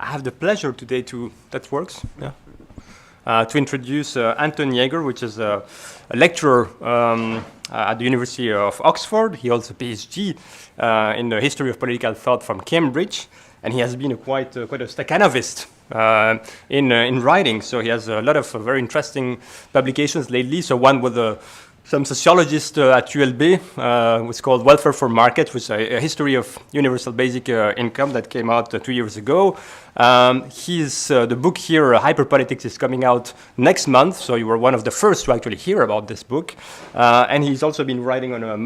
I have the pleasure today to, that works, yeah, to introduce Anton Jager, which is a lecturer at the University of Oxford. He holds a PhD in the history of political thought from Cambridge, and he has been quite a Stakhanovist in writing. So he has a lot of very interesting publications lately. So one with some sociologists at ULB was called Welfare for Markets, which is a history of universal basic income that came out 2 years ago. The book here, Hyperpolitics, is coming out next month, so you were one of the first to actually hear about this book. And he's also been writing on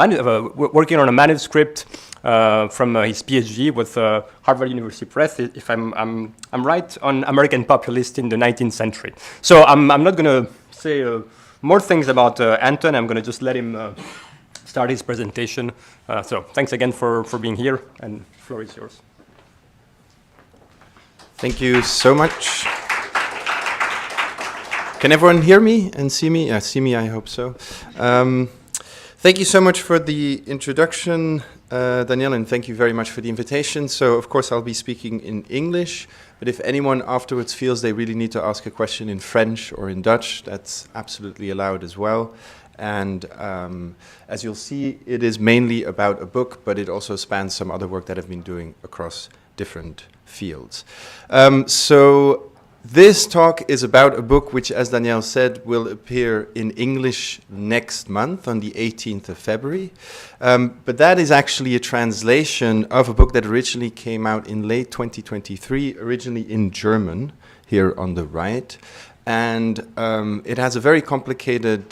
working on a manuscript from his PhD with Harvard University Press, if I'm right, on American populists in the 19th century. So I'm not going to say more things about Anton. I'm going to just let him start his presentation. So thanks again for being here, and the floor is yours. Thank you so much. Can everyone hear me and see me? See me, I hope so. Thank you so much for the introduction, Danielle, and thank you very much for the invitation. So, of course, I'll be speaking in English, but if anyone afterwards feels they really need to ask a question in French or in Dutch, that's absolutely allowed as well. And as you'll see, it is mainly about a book, but it also spans some other work that I've been doing across different fields. So this talk is about a book which, as Danielle said, will appear in English next month on the 18th of February. But that is actually a translation of a book that originally came out in late 2023, originally in German, here on the right. And it has a very complicated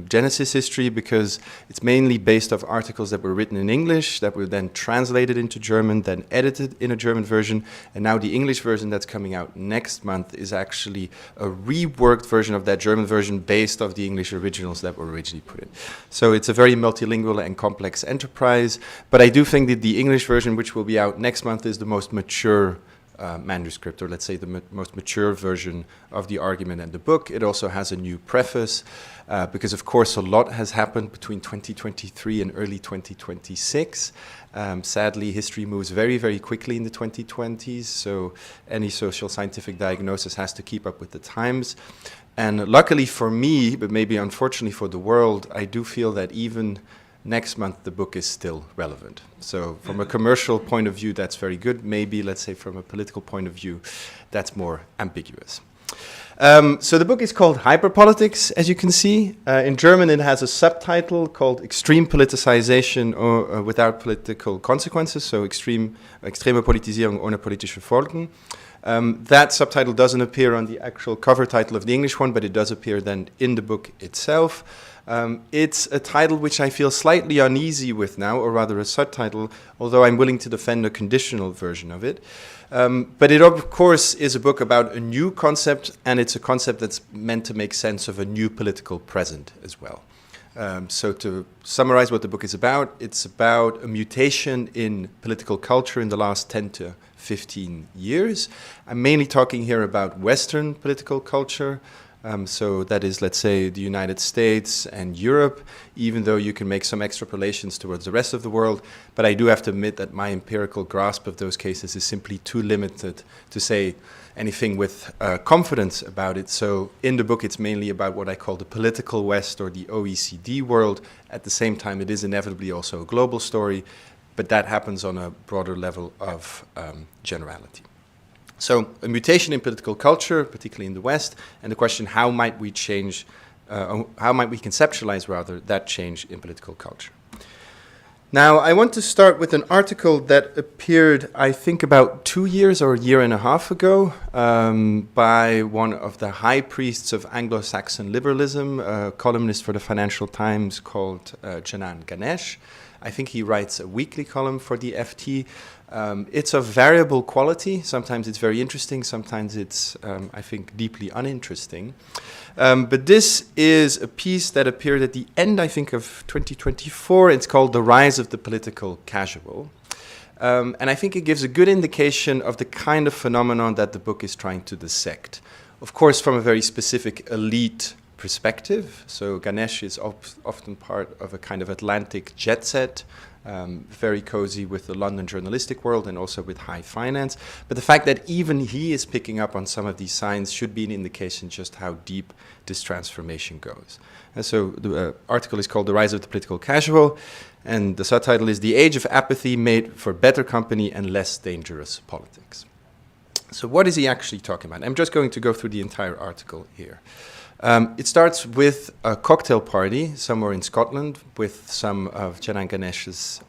genesis history because it's mainly based off articles that were written in English that were then translated into German, then edited in a German version. And now the English version that's coming out next month is actually a reworked version of that German version based off the English originals that were originally put in. So it's a very multilingual and complex enterprise. But I do think that the English version, which will be out next month, is the most mature manuscript, or let's say the most mature version of the argument and the book. It also has a new preface because, of course, a lot has happened between 2023 and early 2026. Sadly, history moves very, very quickly in the 2020s, so any social scientific diagnosis has to keep up with the times. And luckily for me, but maybe unfortunately for the world, I do feel that even next month, the book is still relevant. So from a commercial point of view, that's very good. Maybe, let's say, from a political point of view, that's more ambiguous. So the book is called Hyperpolitics, as you can see. In German, it has a subtitle called Extreme Politicization Without Political Consequences, so Extreme Politisierung ohne politische Folgen. That subtitle doesn't appear on the actual cover title of the English one, but it does appear then in the book itself. It's a title which I feel slightly uneasy with now, or rather a subtitle, although I'm willing to defend a conditional version of it. But it, of course, is a book about a new concept, and it's a concept that's meant to make sense of a new political present as well. So to summarize what the book is about, it's about a mutation in political culture in the last 10 to 15 years. I'm mainly talking here about Western political culture. So that is, let's say, the United States and Europe, even though you can make some extrapolations towards the rest of the world. But I do have to admit that my empirical grasp of those cases is simply too limited to say anything with confidence about it. So in the book, it's mainly about what I call the political West or the OECD world. At the same time, it is inevitably also a global story, but that happens on a broader level of generality. So a mutation in political culture, particularly in the West, and the question, how might we conceptualize, rather, that change in political culture? Now, I want to start with an article that appeared, I think, about 2 years or a year and a half ago by one of the high priests of Anglo-Saxon liberalism, a columnist for the Financial Times called Janan Ganesh. I think he writes a weekly column for the FT. It's of variable quality. Sometimes it's very interesting. Sometimes it's, I think, deeply uninteresting. But this is a piece that appeared at the end, I think, of 2024. It's called The Rise of the Political Casual. And I think it gives a good indication of the kind of phenomenon that the book is trying to dissect. Of course, from a very specific elite perspective. So Ganesh is often part of a kind of Atlantic jet set very cozy with the London journalistic world and also with high finance. But the fact that even he is picking up on some of these signs should be an indication just how deep this transformation goes. And so the article is called The Rise of the Political Casual, and the subtitle is The Age of Apathy Made for Better Company and Less Dangerous Politics. So what is he actually talking about? I'm just going to go through the entire article here. It starts with a cocktail party somewhere in Scotland with some of Janan Ganesh's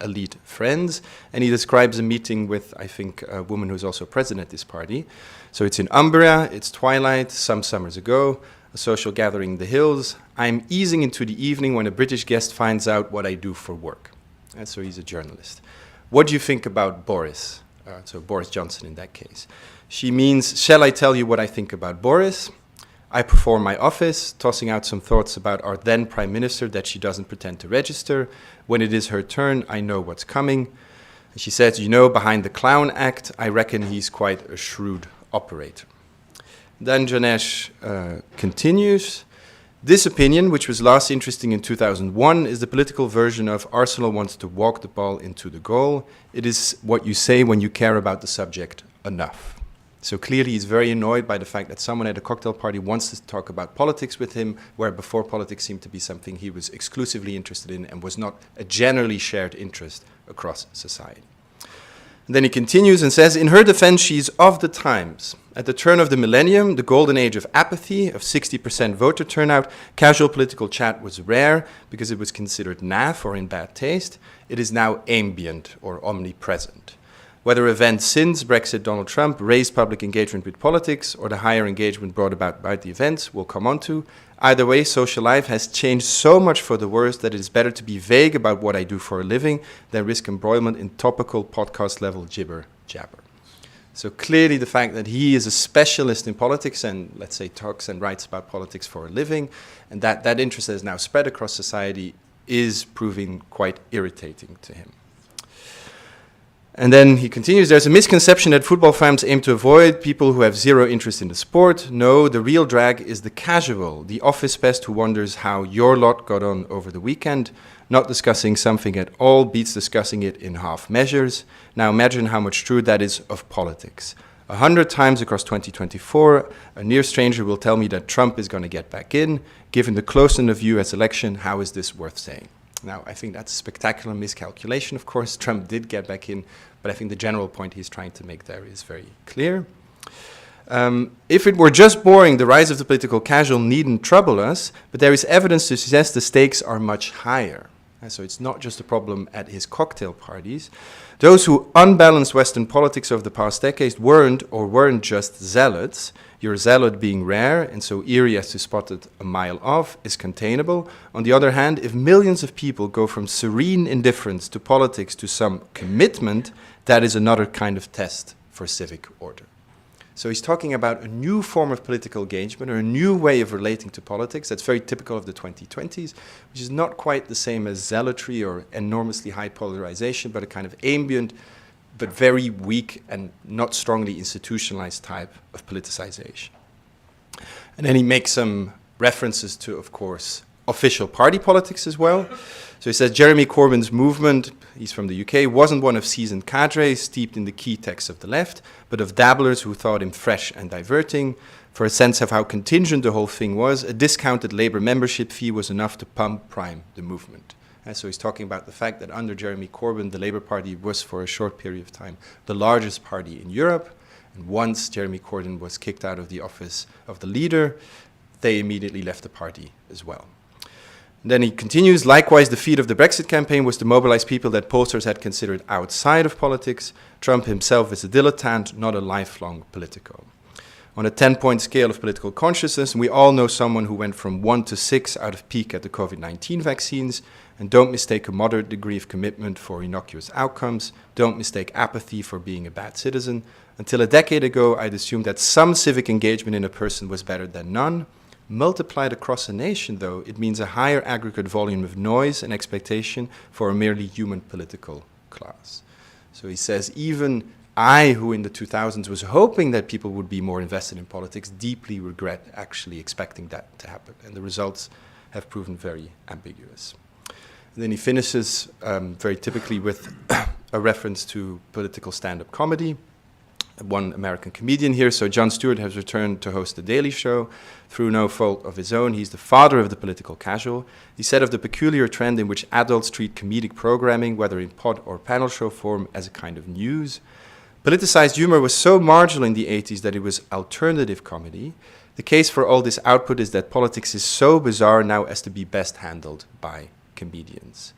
elite friends, and he describes a meeting with, I think, a woman who's also president at this party. So it's in Umbria, it's twilight, some summers ago, a social gathering in the hills. I'm easing into the evening when a British guest finds out what I do for work. And so he's a journalist. What do you think about Boris? So Boris Johnson in that case. She means, shall I tell you what I think about Boris? I perform my office, tossing out some thoughts about our then Prime Minister that she doesn't pretend to register. When it is her turn, I know what's coming. And she says, you know, behind the clown act, I reckon he's quite a shrewd operator. Then Janesh continues. This opinion, which was last interesting in 2001, is the political version of Arsenal wants to walk the ball into the goal. It is what you say when you care about the subject enough. So clearly he's very annoyed by the fact that someone at a cocktail party wants to talk about politics with him, where before politics seemed to be something he was exclusively interested in and was not a generally shared interest across society. And then he continues and says, in her defense, she's of the times. At the turn of the millennium, the golden age of apathy, of 60% voter turnout, casual political chat was rare because it was considered naff or in bad taste. It is now ambient or omnipresent. Whether events since Brexit, Donald Trump raised public engagement with politics or the higher engagement brought about by the events, we'll come on to. Either way, social life has changed so much for the worse that it is better to be vague about what I do for a living than risk embroilment in topical podcast-level jibber-jabber. So clearly the fact that he is a specialist in politics and, let's say, talks and writes about politics for a living, and that interest has now spread across society is proving quite irritating to him. And then he continues, there's a misconception that football fans aim to avoid people who have zero interest in the sport. No, the real drag is the casual, the office pest who wonders how your lot got on over the weekend. Not discussing something at all beats discussing it in half measures. Now imagine how much true that is of politics. 100 times across 2024, a near stranger will tell me that Trump is going to get back in. Given the closeness of U.S. election, how is this worth saying? Now, I think that's a spectacular miscalculation, of course. Trump did get back in, but I think the general point he's trying to make there is very clear. If it were just boring, the rise of the political casual needn't trouble us, but there is evidence to suggest the stakes are much higher. And so it's not just a problem at his cocktail parties. Those who unbalanced Western politics over the past decades weren't just zealots. Your zealot being rare and so eerie as to spot it a mile off is containable. On the other hand, if millions of people go from serene indifference to politics to some commitment, that is another kind of test for civic order. So he's talking about a new form of political engagement or a new way of relating to politics that's very typical of the 2020s, which is not quite the same as zealotry or enormously high polarization, but a kind of ambient but very weak and not strongly institutionalized type of politicization. And then he makes some references to, of course, official party politics as well. So he says Jeremy Corbyn's movement, he's from the UK, wasn't one of seasoned cadres steeped in the key texts of the left, but of dabblers who thought him fresh and diverting. For a sense of how contingent the whole thing was, a discounted Labour membership fee was enough to prime the movement. And so he's talking about the fact that under Jeremy Corbyn, the Labour Party was for a short period of time the largest party in Europe. And once Jeremy Corbyn was kicked out of the office of the leader, they immediately left the party as well. And then he continues, likewise, the feat of the Brexit campaign was to mobilize people that pollsters had considered outside of politics. Trump himself is a dilettante, not a lifelong politico. On a 10-point scale of political consciousness, we all know someone who went from 1 to 6 out of peak at the COVID-19 vaccines. And don't mistake a moderate degree of commitment for innocuous outcomes. Don't mistake apathy for being a bad citizen. Until a decade ago, I'd assumed that some civic engagement in a person was better than none. Multiplied across a nation, though, it means a higher aggregate volume of noise and expectation for a merely human political class. So he says, even I, who in the 2000s was hoping that people would be more invested in politics, deeply regret actually expecting that to happen. And the results have proven very ambiguous. And then he finishes very typically with a reference to political stand-up comedy. One American comedian here. So Jon Stewart has returned to host The Daily Show through no fault of his own. He's the father of the political casual. He said of the peculiar trend in which adults treat comedic programming, whether in pod or panel show form, as a kind of news. Politicized humor was so marginal in the 80s that it was alternative comedy. The case for all this output is that politics is so bizarre now as to be best handled by comedians.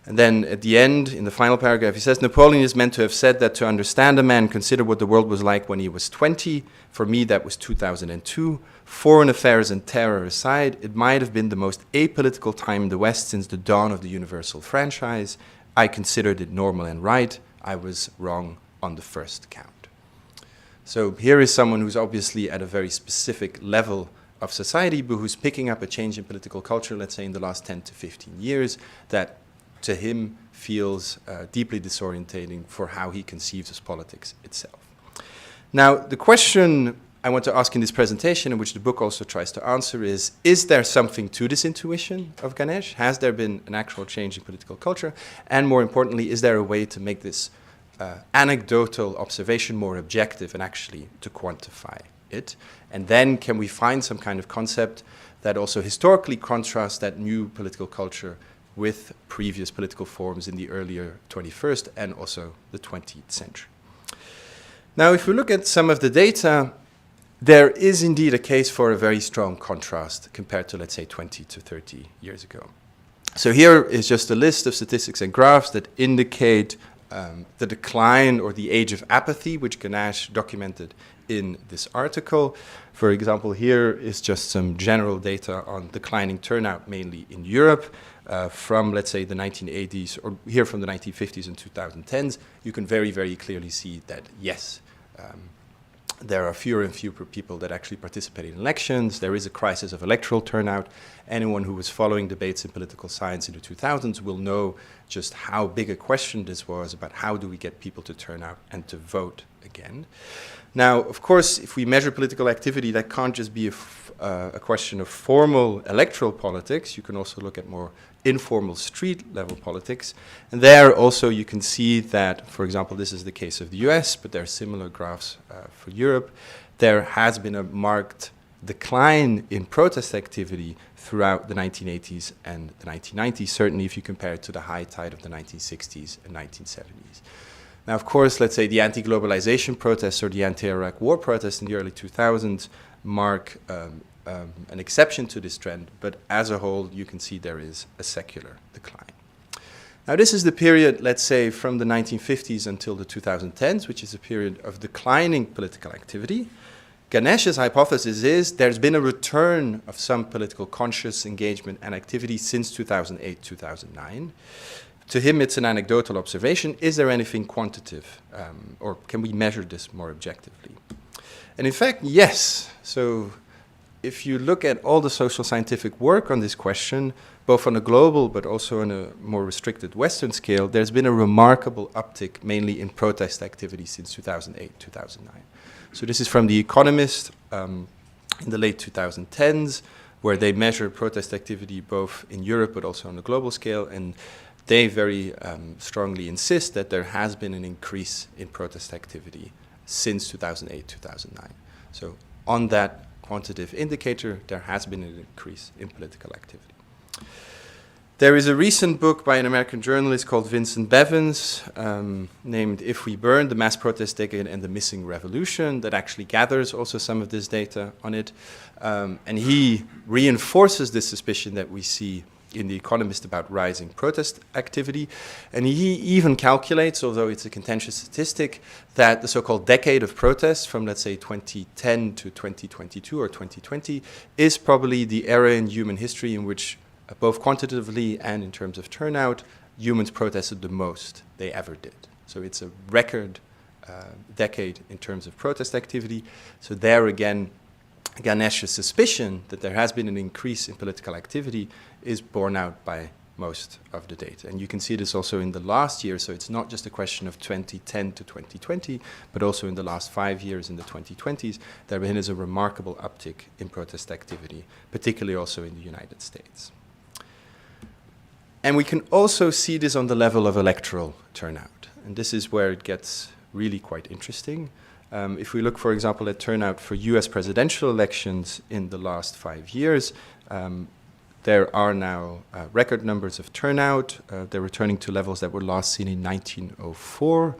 And then at the end, in the final paragraph, he says, Napoleon is meant to have said that to understand a man, consider what the world was like when he was 20. For me, that was 2002. Foreign affairs and terror aside, it might have been the most apolitical time in the West since the dawn of the universal franchise. I considered it normal and right. I was wrong on the first count. So here is someone who's obviously at a very specific level of society, but who's picking up a change in political culture, let's say in the last 10 to 15 years, that to him feels deeply disorientating for how he conceives of politics itself. Now, the question I want to ask in this presentation, and which the book also tries to answer, is there something to this intuition of Ganesh? Has there been an actual change in political culture? And more importantly, is there a way to make this anecdotal observation more objective and actually to quantify it? And then can we find some kind of concept that also historically contrasts that new political culture with previous political forms in the earlier 21st and also the 20th century. Now, if we look at some of the data, there is indeed a case for a very strong contrast compared to, let's say, 20 to 30 years ago. So here is just a list of statistics and graphs that indicate the decline or the age of apathy, which Ganesh documented in this article. For example, here is just some general data on declining turnout, mainly in Europe. From, let's say, the 1980s, or here from the 1950s and 2010s, you can very, very clearly see that, yes, there are fewer and fewer people that actually participate in elections. There is a crisis of electoral turnout. Anyone who was following debates in political science in the 2000s will know just how big a question this was about how do we get people to turn out and to vote again. Now, of course, if we measure political activity, that can't just be a question of formal electoral politics. You can also look at more informal street-level politics. And there also you can see that, for example, this is the case of the US, but there are similar graphs for Europe. There has been a marked decline in protest activity throughout the 1980s and the 1990s, certainly if you compare it to the high tide of the 1960s and 1970s. Now, of course, let's say the anti-globalization protests or the anti-Iraq war protests in the early 2000s mark an exception to this trend, but as a whole, you can see there is a secular decline. Now, this is the period, let's say, from the 1950s until the 2010s, which is a period of declining political activity. Ganesh's hypothesis is there's been a return of some political conscious engagement and activity since 2008, 2009. To him, it's an anecdotal observation. Is there anything quantitative, or can we measure this more objectively? And in fact, yes. So if you look at all the social scientific work on this question, both on a global but also on a more restricted Western scale, there's been a remarkable uptick, mainly in protest activity since 2008, 2009. So this is from The Economist in the late 2010s, where they measure protest activity both in Europe but also on a global scale, and they very strongly insist that there has been an increase in protest activity since 2008, 2009. So on that quantitative indicator, there has been an increase in political activity. There is a recent book by an American journalist called Vincent Bevins, named If We Burn, The Mass Protest Decade and the Missing Revolution, that actually gathers also some of this data on it. And he reinforces this suspicion that we see in The Economist about rising protest activity. And he even calculates, although it's a contentious statistic, that the so-called decade of protests from, let's say, 2010 to 2022 or 2020 is probably the era in human history in which, both quantitatively and in terms of turnout, humans protested the most they ever did. So it's a record decade in terms of protest activity. So there again, Ganesh's suspicion that there has been an increase in political activity is borne out by most of the data. And you can see this also in the last year, so it's not just a question of 2010 to 2020, but also in the last 5 years, in the 2020s, there is a remarkable uptick in protest activity, particularly also in the United States. And we can also see this on the level of electoral turnout. And this is where it gets really quite interesting. If we look, for example, at turnout for US presidential elections in the last 5 years, there are now record numbers of turnout. They're returning to levels that were last seen in 1904.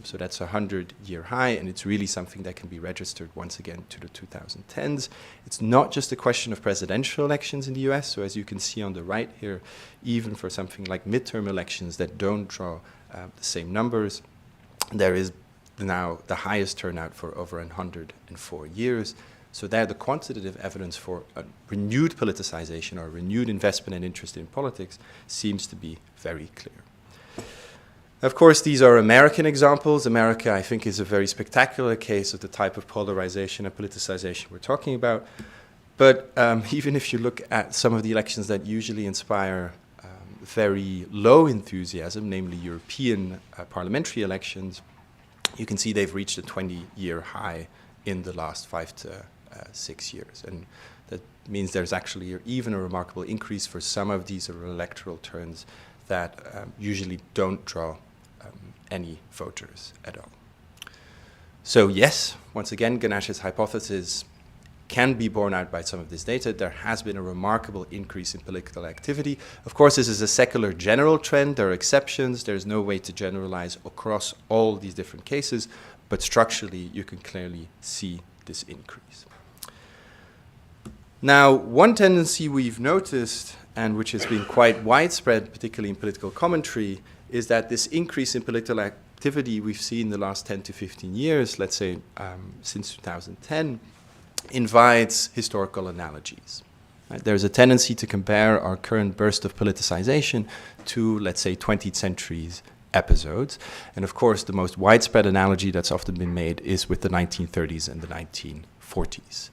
So that's a 100-year high, and it's really something that can be registered once again to the 2010s. It's not just a question of presidential elections in the US. So as you can see on the right here, even for something like midterm elections that don't draw the same numbers, there is now the highest turnout for over 104 years. So there, the quantitative evidence for a renewed politicization or renewed investment and interest in politics seems to be very clear. Of course, these are American examples. America, I think, is a very spectacular case of the type of polarization and politicization we're talking about. But even if you look at some of the elections that usually inspire very low enthusiasm, namely European parliamentary elections, you can see they've reached a 20-year high in the last 5 to 6 years. And that means there's actually even a remarkable increase for some of these electoral turns that usually don't draw any voters at all. So yes, once again, Ganash's hypothesis can be borne out by some of this data. There has been a remarkable increase in political activity. Of course, this is a secular general trend. There are exceptions. There's no way to generalize across all these different cases, but structurally, you can clearly see this increase. Now, one tendency we've noticed, and which has been quite widespread, particularly in political commentary, is that this increase in political activity we've seen in the last 10 to 15 years, let's say since 2010, invites historical analogies. Right? There's a tendency to compare our current burst of politicization to, let's say, 20th century's episodes. And of course, the most widespread analogy that's often been made is with the 1930s and the 1940s.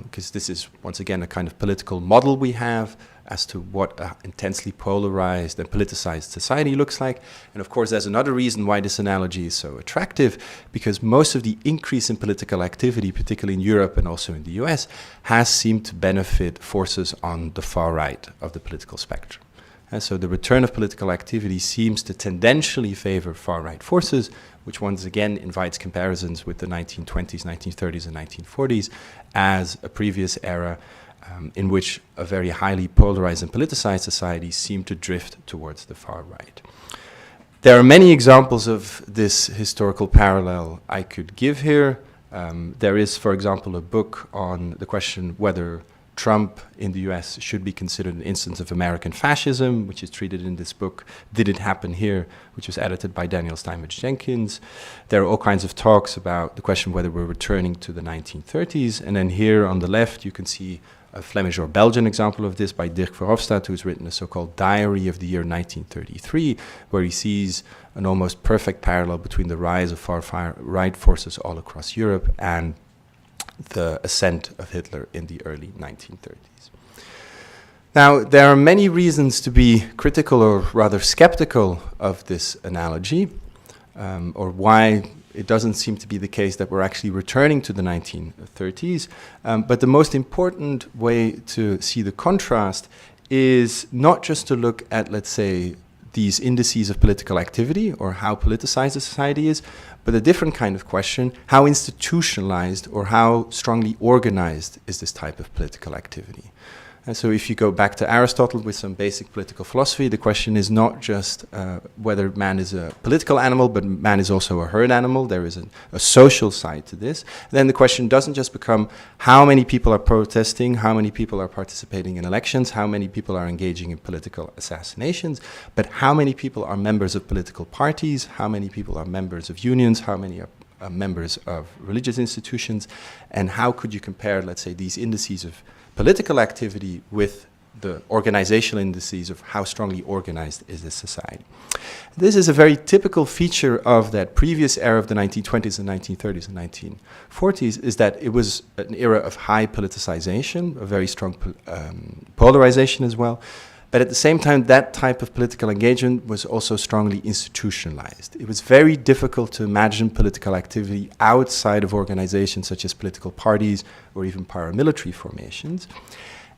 Because this is, once again, a kind of political model we have as to what an intensely polarized and politicized society looks like. And of course, there's another reason why this analogy is so attractive, because most of the increase in political activity, particularly in Europe and also in the US, has seemed to benefit forces on the far right of the political spectrum. And so the return of political activity seems to tendentially favor far-right forces, which once again invites comparisons with the 1920s, 1930s, and 1940s as a previous era in which a very highly polarized and politicized society seemed to drift towards the far right. There are many examples of this historical parallel I could give here. There is, for example, a book on the question whether Trump in the US should be considered an instance of American fascism, which is treated in this book, Did It Happen Here?, which was edited by Daniel Steinmetz Jenkins. There are all kinds of talks about the question whether we're returning to the 1930s. And then here on the left, you can see a Flemish or Belgian example of this by Dirk Verhofstadt, who's written a so-called diary of the year 1933, where he sees an almost perfect parallel between the rise of far-right forces all across Europe and the ascent of Hitler in the early 1930s. Now, there are many reasons to be critical or rather skeptical of this analogy, or why it doesn't seem to be the case that we're actually returning to the 1930s. But the most important way to see the contrast is not just to look at, let's say, these indices of political activity or how politicized a society is, but a different kind of question: how institutionalized or how strongly organized is this type of political activity? And so if you go back to Aristotle with some basic political philosophy, the question is not just whether man is a political animal, but man is also a herd animal. There is a social side to this. And then the question doesn't just become how many people are protesting, how many people are participating in elections, how many people are engaging in political assassinations, but how many people are members of political parties, how many people are members of unions, how many are members of religious institutions, and how could you compare, let's say, these indices of political activity with the organizational indices of how strongly organized is this society. This is a very typical feature of that previous era of the 1920s and 1930s and 1940s, is that it was an era of high politicization, a very strong polarization as well. But at the same time, that type of political engagement was also strongly institutionalized. It was very difficult to imagine political activity outside of organizations such as political parties or even paramilitary formations.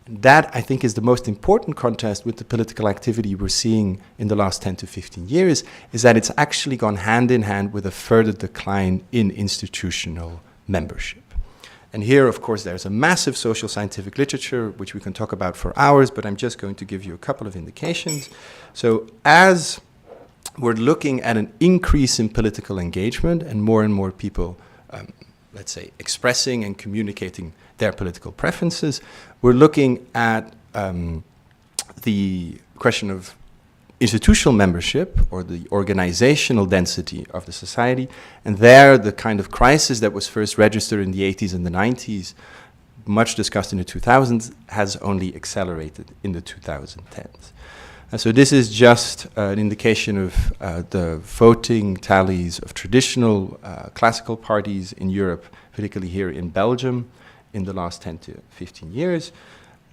That, I think, is the most important contrast with the political activity we're seeing in the last 10 to 15 years, is that it's actually gone hand in hand with a further decline in institutional membership. And here, of course, there's a massive social scientific literature, which we can talk about for hours, but I'm just going to give you a couple of indications. So as we're looking at an increase in political engagement and more people, let's say, expressing and communicating their political preferences, we're looking at the question of institutional membership or the organizational density of the society. And there, the kind of crisis that was first registered in the 80s and the 90s, much discussed in the 2000s, has only accelerated in the 2010s. And so this is just an indication of the voting tallies of traditional classical parties in Europe, particularly here in Belgium, in the last 10 to 15 years.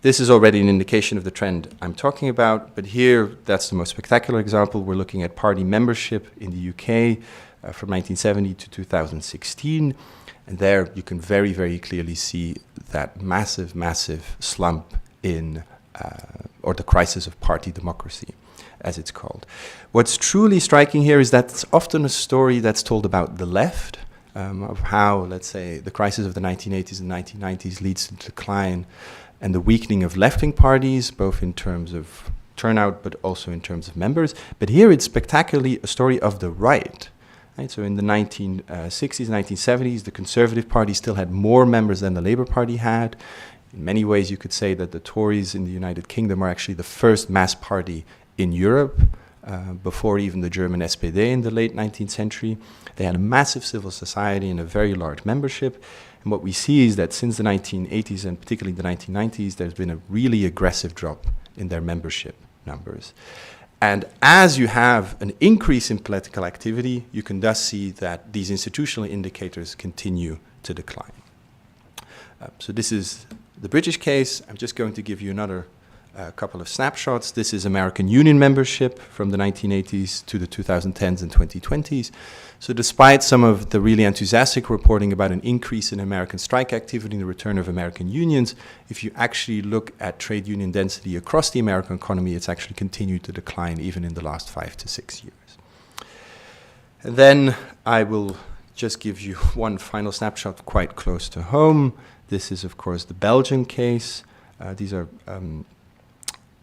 This is already an indication of the trend I'm talking about, but here, that's the most spectacular example. We're looking at party membership in the UK from 1970 to 2016. And there you can very, very clearly see that massive slump in, or the crisis of party democracy, as it's called. What's truly striking here is that it's often a story that's told about the left, of how, let's say, the crisis of the 1980s and 1990s leads to decline and the weakening of left-wing parties, both in terms of turnout, but also in terms of members. But here it's spectacularly a story of the right. Right? So in the 1960s, 1970s, the Conservative Party still had more members than the Labour Party had. In many ways, you could say that the Tories in the United Kingdom are actually the first mass party in Europe, before even the German SPD in the late 19th century. They had a massive civil society and a very large membership. And what we see is that since the 1980s and particularly the 1990s, there's been a really aggressive drop in their membership numbers. And as you have an increase in political activity, you can thus see that these institutional indicators continue to decline. So this is the British case. I'm just going to give you another couple of snapshots. This is American Union membership from the 1980s to the 2010s and 2020s. So despite some of the really enthusiastic reporting about an increase in American strike activity and the return of American unions, if you actually look at trade union density across the American economy, it's actually continued to decline even in the last 5 to 6 years. And then I will just give you one final snapshot quite close to home. This is, of course, the Belgian case. These are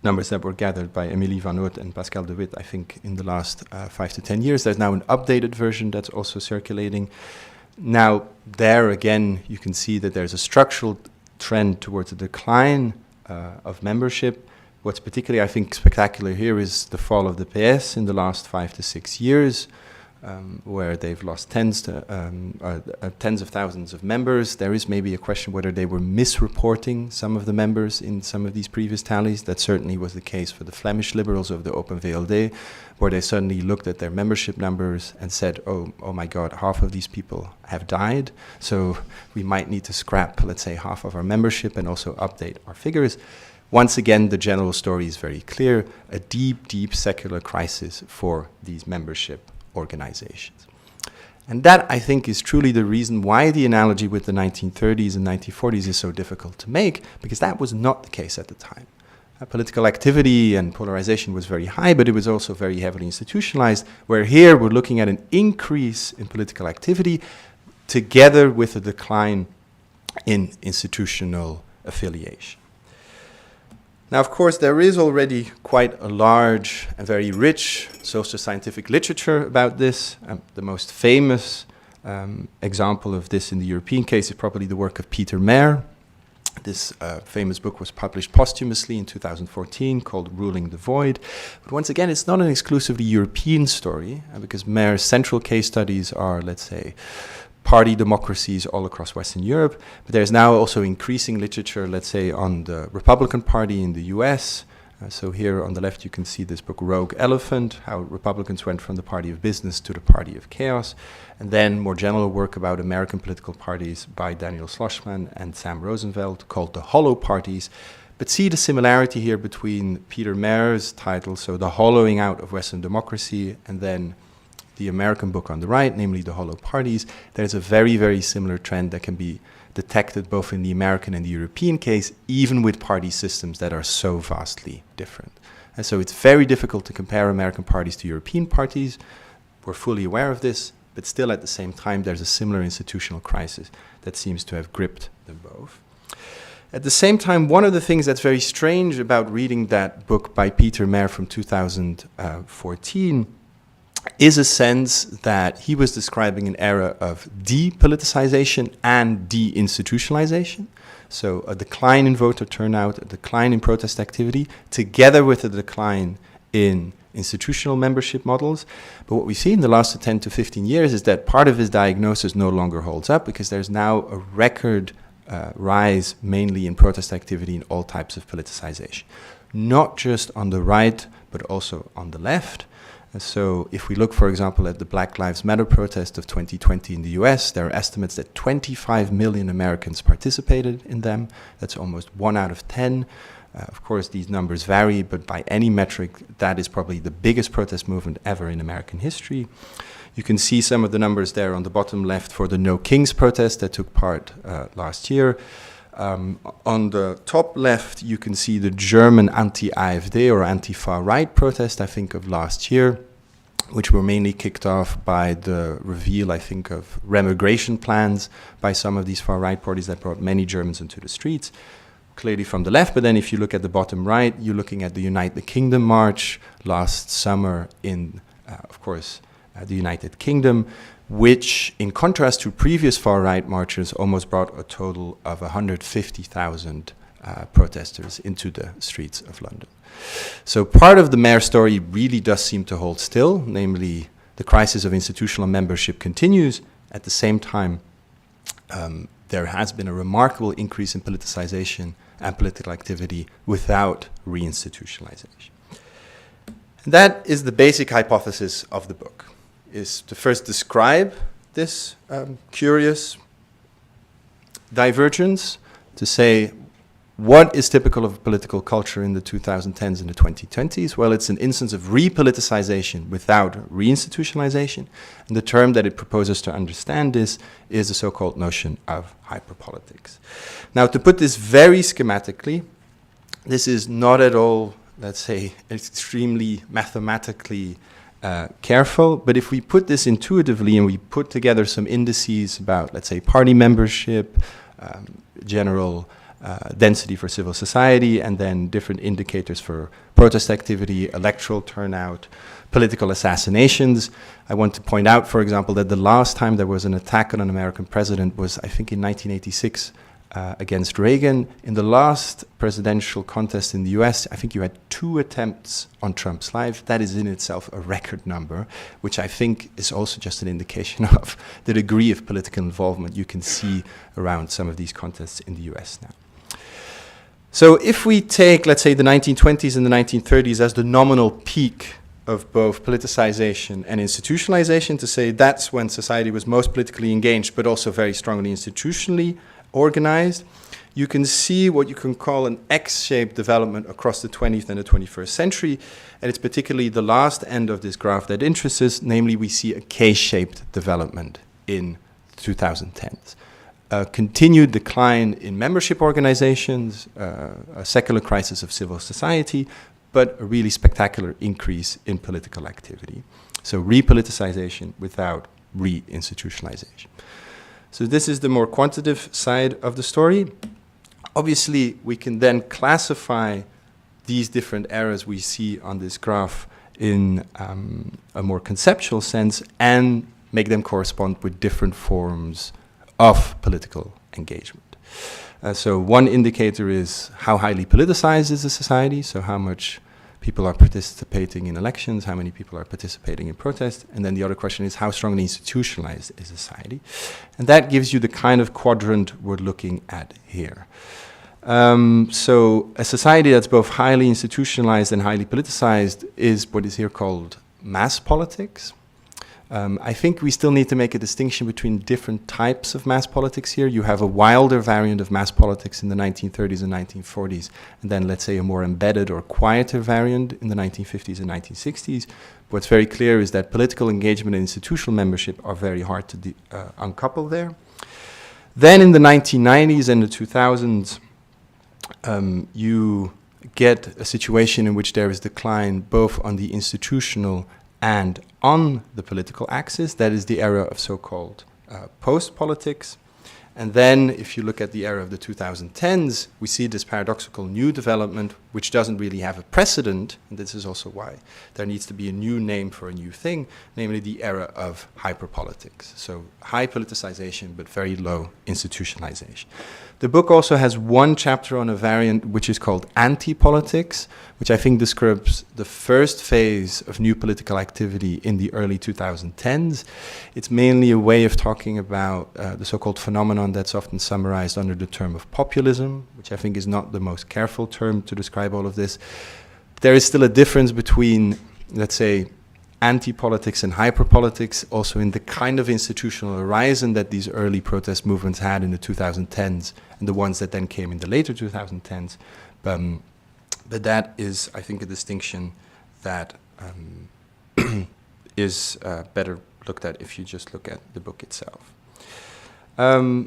numbers that were gathered by Emilie Van Oort and Pascal de Wit, I think, in the last 5 to 10 years. There's now an updated version that's also circulating. Now, there again, you can see that there's a structural trend towards a decline of membership. What's particularly, I think, spectacular here is the fall of the PS in the last 5 to 6 years, where they've lost tens of thousands of members. There is maybe a question whether they were misreporting some of the members in some of these previous tallies. That certainly was the case for the Flemish liberals of the Open VLD, where they suddenly looked at their membership numbers and said, oh my God, half of these people have died, so we might need to scrap, let's say, half of our membership and also update our figures. Once again, the general story is very clear, a deep secular crisis for these membership organizations. And that, I think, is truly the reason why the analogy with the 1930s and 1940s is so difficult to make, because that was not the case at the time. Political activity and polarization was very high, but it was also very heavily institutionalized, where here we're looking at an increase in political activity together with a decline in institutional affiliation. Now, of course, there is already quite a large and very rich social scientific literature about this. The most famous example of this in the European case is probably the work of Peter Mayer. This famous book was published posthumously in 2014 called Ruling the Void. But once again, it's not an exclusively European story, because Mayer's central case studies are, let's say, party democracies all across Western Europe, but there's now also increasing literature, let's say, on the Republican Party in the US. So here on the left you can see this book, Rogue Elephant, how Republicans went from the party of business to the party of chaos, and then more general work about American political parties by Daniel Schlossman and Sam Rosenfeld called The Hollow Parties. But see the similarity here between Peter Mayer's title, so The Hollowing Out of Western Democracy, and then the American book on the right, namely The Hollow Parties. There's a very similar trend that detected both in the American and the European case, even with party systems that are so vastly different. And so it's very difficult to compare American parties to European parties. We're fully aware of this, but still at the same time, there's a similar institutional crisis that seems to have gripped them both. At the same time, one of the things that's very strange about reading that book by Peter Mayer from 2014 is a sense that he was describing an era of depoliticization and deinstitutionalization. So a decline in voter turnout, a decline in protest activity, together with a decline in institutional membership models. But what we see in the last 10 to 15 years is that part of his diagnosis no longer holds up, because there's now a record rise mainly in protest activity in all types of politicization, not just on the right, but also on the left. So if we look, for example, at the Black Lives Matter protest of 2020 in the US, there are estimates that 25 million Americans participated in them. That's almost 1 out of 10. Of course, these numbers vary, but by any metric, that is probably the biggest protest movement ever in American history. You can see some of the numbers there on the bottom left for the No Kings protest that took part last year. On the top left, you can see the German anti-AfD or anti-far right protest, I think, of last year, which were mainly kicked off by the reveal, I think, of remigration plans by some of these far right parties that brought many Germans into the streets, clearly from the left. But then if you look at the bottom right, you're looking at the United Kingdom march last summer in, of course, the United Kingdom, which, in contrast to previous far-right marches, almost brought a total of 150,000 protesters into the streets of London. So part of the Mayer story really does seem to hold still, namely the crisis of institutional membership continues. At the same time, there has been a remarkable increase in politicization and political activity without reinstitutionalization. And that is the basic hypothesis of the book, is to first describe this curious divergence, to say what is typical of political culture in the 2010s and the 2020s. Well, it's an instance of repoliticization without reinstitutionalization. And the term that it proposes to understand this is the so-called notion of hyperpolitics. Now, to put this very schematically, this is not at all, let's say, extremely mathematically careful, but if we put this intuitively and we put together some indices about, let's say, party membership, general density for civil society, and then different indicators for protest activity, electoral turnout, political assassinations. I want to point out, for example, that the last time there was an attack on an American president was, I think, in 1986 against Reagan. In the last presidential contest in the US, I think you had 2 attempts on Trump's life. That is in itself a record number, which I think is also just an indication of the degree of political involvement you can see around some of these contests in the US now. So if we take, let's say, the 1920s and the 1930s as the nominal peak of both politicization and institutionalization, to say that's when society was most politically engaged, but also very strongly institutionally organized, you can see what you can call an X-shaped development across the 20th and the 21st century. And it's particularly the last end of this graph that interests us, namely we see a K-shaped development in the 2010s. A continued decline in membership organizations, a secular crisis of civil society, but a really spectacular increase in political activity. So repoliticization without reinstitutionalization. So this is the more quantitative side of the story. Obviously, we can then classify these different eras we see on this graph in a more conceptual sense and make them correspond with different forms of political engagement. So one indicator is how highly politicized is the society, so how much people are participating in elections, how many people are participating in protests, and then the other question is how strongly institutionalized is society. And that gives you the kind of quadrant we're looking at here. So a society that's both highly institutionalized and highly politicized is what is here called mass politics. I think we still need to make a distinction between different types of mass politics here. You have a wilder variant of mass politics in the 1930s and 1940s, and then let's say a more embedded or quieter variant in the 1950s and 1960s. What's very clear is that political engagement and institutional membership are very hard to uncouple there. Then in the 1990s and the 2000s, you get a situation in which there is decline both on the institutional and on the political axis. That is the era of so-called post-politics. And then if you look at the era of the 2010s, we see this paradoxical new development, which doesn't really have a precedent, and this is also why there needs to be a new name for a new thing, namely the era of hyperpolitics. So high politicization, but very low institutionalization. The book also has one chapter on a variant which is called anti-politics, which I think describes the first phase of new political activity in the early 2010s. It's mainly a way of talking about the so-called phenomenon that's often summarized under the term of populism, which I think is not the most careful term to describe all of this. There is still a difference between, let's say, anti-politics and hyperpolitics, also in the kind of institutional horizon that these early protest movements had in the 2010s and the ones that then came in the later 2010s. But that is, I think, a distinction that is better looked at if you just look at the book itself.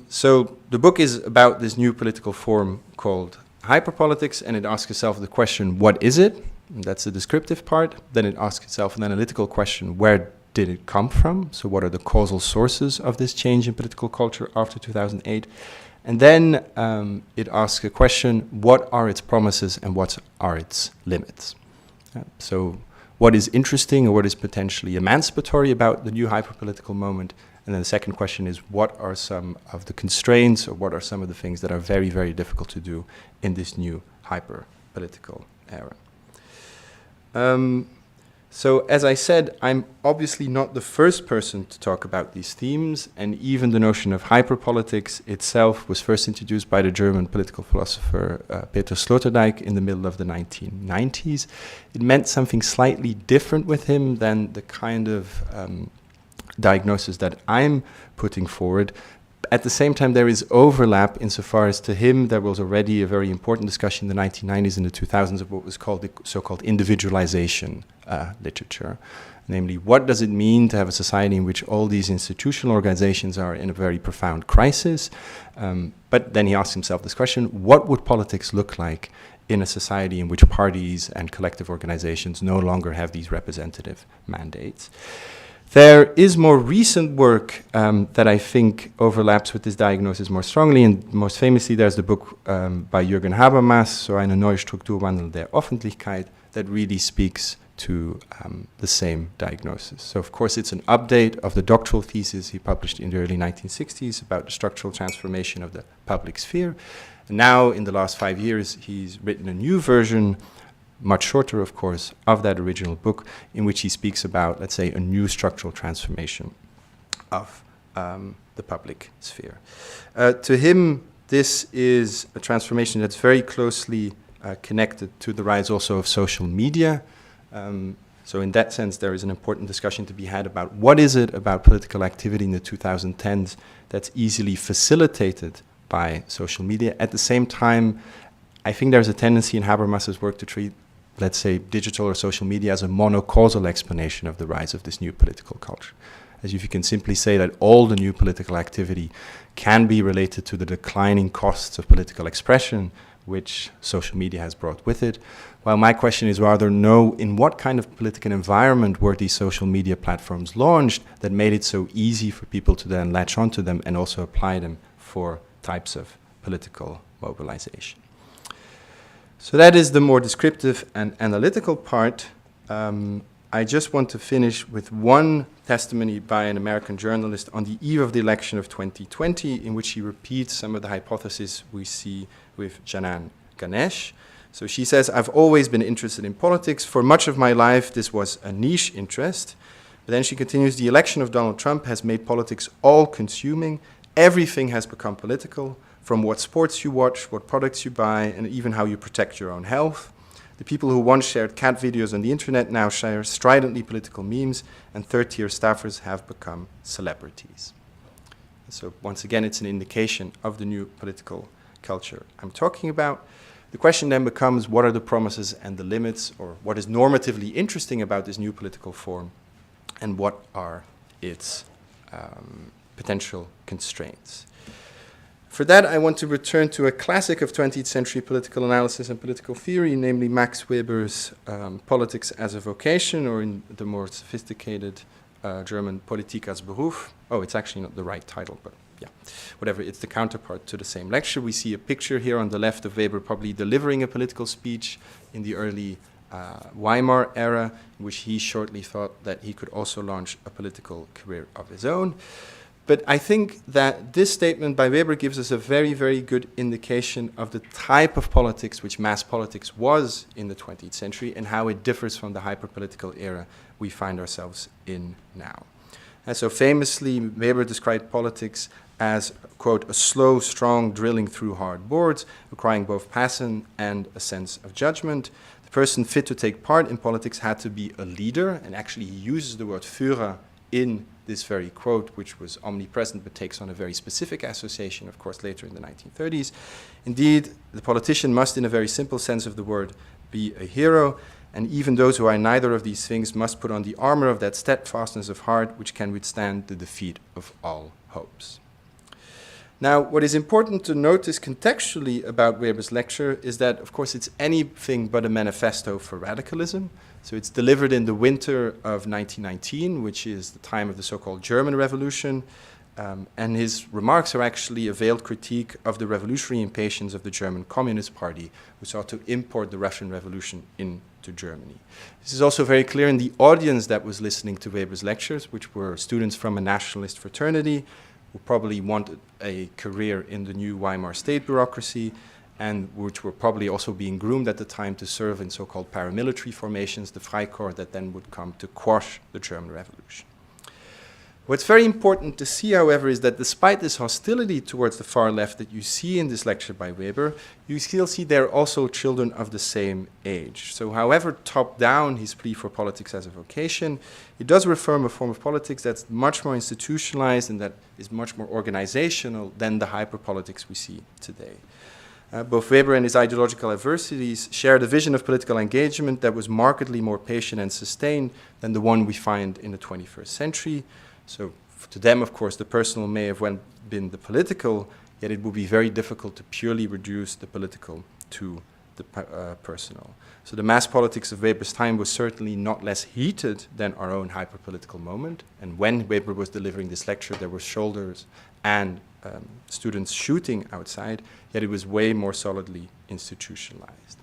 So the book is about this new political form called hyperpolitics, and it asks itself the question, what is it? And that's the descriptive part. Then it asks itself an analytical question, where did it come from? So what are the causal sources of this change in political culture after 2008? And then it asks a question, what are its promises and what are its limits? So what is interesting or what is potentially emancipatory about the new hyperpolitical moment? And then the second question is, what are some of the constraints or what are some of the things that are very, very difficult to do in this new hyperpolitical era? So as I said, I'm obviously not the first person to talk about these themes, and even the notion of hyperpolitics itself was first introduced by the German political philosopher Peter Sloterdijk in the middle of the 1990s. It meant something slightly different with him than the kind of diagnosis that I'm putting forward. At the same time, there is overlap insofar as to him there was already a very important discussion in the 1990s and the 2000s of what was called the so-called individualization literature. Namely, what does it mean to have a society in which all these institutional organizations are in a very profound crisis? But then he asked himself this question, what would politics look like in a society in which parties and collective organizations no longer have these representative mandates? There is more recent work that I think overlaps with this diagnosis more strongly, and most famously there's the book by Jürgen Habermas, so eine neue Strukturwandel der Öffentlichkeit, that really speaks to the same diagnosis. So of course it's an update of the doctoral thesis he published in the early 1960s about the structural transformation of the public sphere. And now in the last 5 years he's written a new version, much shorter, of course, of that original book, in which he speaks about, let's say, a new structural transformation of the public sphere. To him, this is a transformation that's very closely connected to the rise also of social media. So in that sense, there is an important discussion to be had about what is it about political activity in the 2010s that's easily facilitated by social media. At the same time, I think there's a tendency in Habermas's work to treat, let's say, digital or social media as a monocausal explanation of the rise of this new political culture. As if you can simply say that all the new political activity can be related to the declining costs of political expression, which social media has brought with it. While my question is rather, no, in what kind of political environment were these social media platforms launched that made it so easy for people to then latch onto them and also apply them for types of political mobilization? So that is the more descriptive and analytical part. I just want to finish with one testimony by an American journalist on the eve of the election of 2020, in which she repeats some of the hypotheses we see with Janan Ganesh. So she says, I've always been interested in politics. For much of my life, this was a niche interest. But then she continues, the election of Donald Trump has made politics all-consuming. Everything has become political, from what sports you watch, what products you buy, and even how you protect your own health. The people who once shared cat videos on the internet now share stridently political memes, and third-tier staffers have become celebrities. So once again, it's an indication of the new political culture I'm talking about. The question then becomes, what are the promises and the limits, or what is normatively interesting about this new political form, and what are its potential constraints? For that, I want to return to a classic of 20th century political analysis and political theory, namely Max Weber's Politics as a Vocation, or in the more sophisticated German Politik als Beruf. Oh, it's actually not the right title, but yeah, whatever, it's the counterpart to the same lecture. We see a picture here on the left of Weber probably delivering a political speech in the early Weimar era, in which he shortly thought that he could also launch a political career of his own. But I think that this statement by Weber gives us a very, very good indication of the type of politics which mass politics was in the 20th century and how it differs from the hyperpolitical era we find ourselves in now. And so famously, Weber described politics as, quote, a slow, strong drilling through hard boards, requiring both passion and a sense of judgment. The person fit to take part in politics had to be a leader, and actually he uses the word Führer in this very quote, which was omnipresent but takes on a very specific association, of course, later in the 1930s. Indeed, the politician must, in a very simple sense of the word, be a hero, and even those who are neither of these things must put on the armor of that steadfastness of heart which can withstand the defeat of all hopes. Now, what is important to notice contextually about Weber's lecture is that, of course, it's anything but a manifesto for radicalism. So it's delivered in the winter of 1919, which is the time of the so-called German Revolution, and his remarks are actually a veiled critique of the revolutionary impatience of the German Communist Party, who sought to import the Russian Revolution into Germany. This is also very clear in the audience that was listening to Weber's lectures, which were students from a nationalist fraternity, who probably wanted a career in the new Weimar state bureaucracy, and which were probably also being groomed at the time to serve in so-called paramilitary formations, the Freikorps, that then would come to quash the German Revolution. What's very important to see, however, is that despite this hostility towards the far left that you see in this lecture by Weber, you still see they're also children of the same age. So however top-down his plea for politics as a vocation, it does affirm a form of politics that's much more institutionalized and that is much more organizational than the hyperpolitics we see today. Both Weber and his ideological adversities shared a vision of political engagement that was markedly more patient and sustained than the one we find in the 21st century. So to them, of course, the personal may have been the political, yet it would be very difficult to purely reduce the political to the personal. So the mass politics of Weber's time was certainly not less heated than our own hyperpolitical moment. And when Weber was delivering this lecture, there were soldiers and students shooting outside, yet it was way more solidly institutionalized.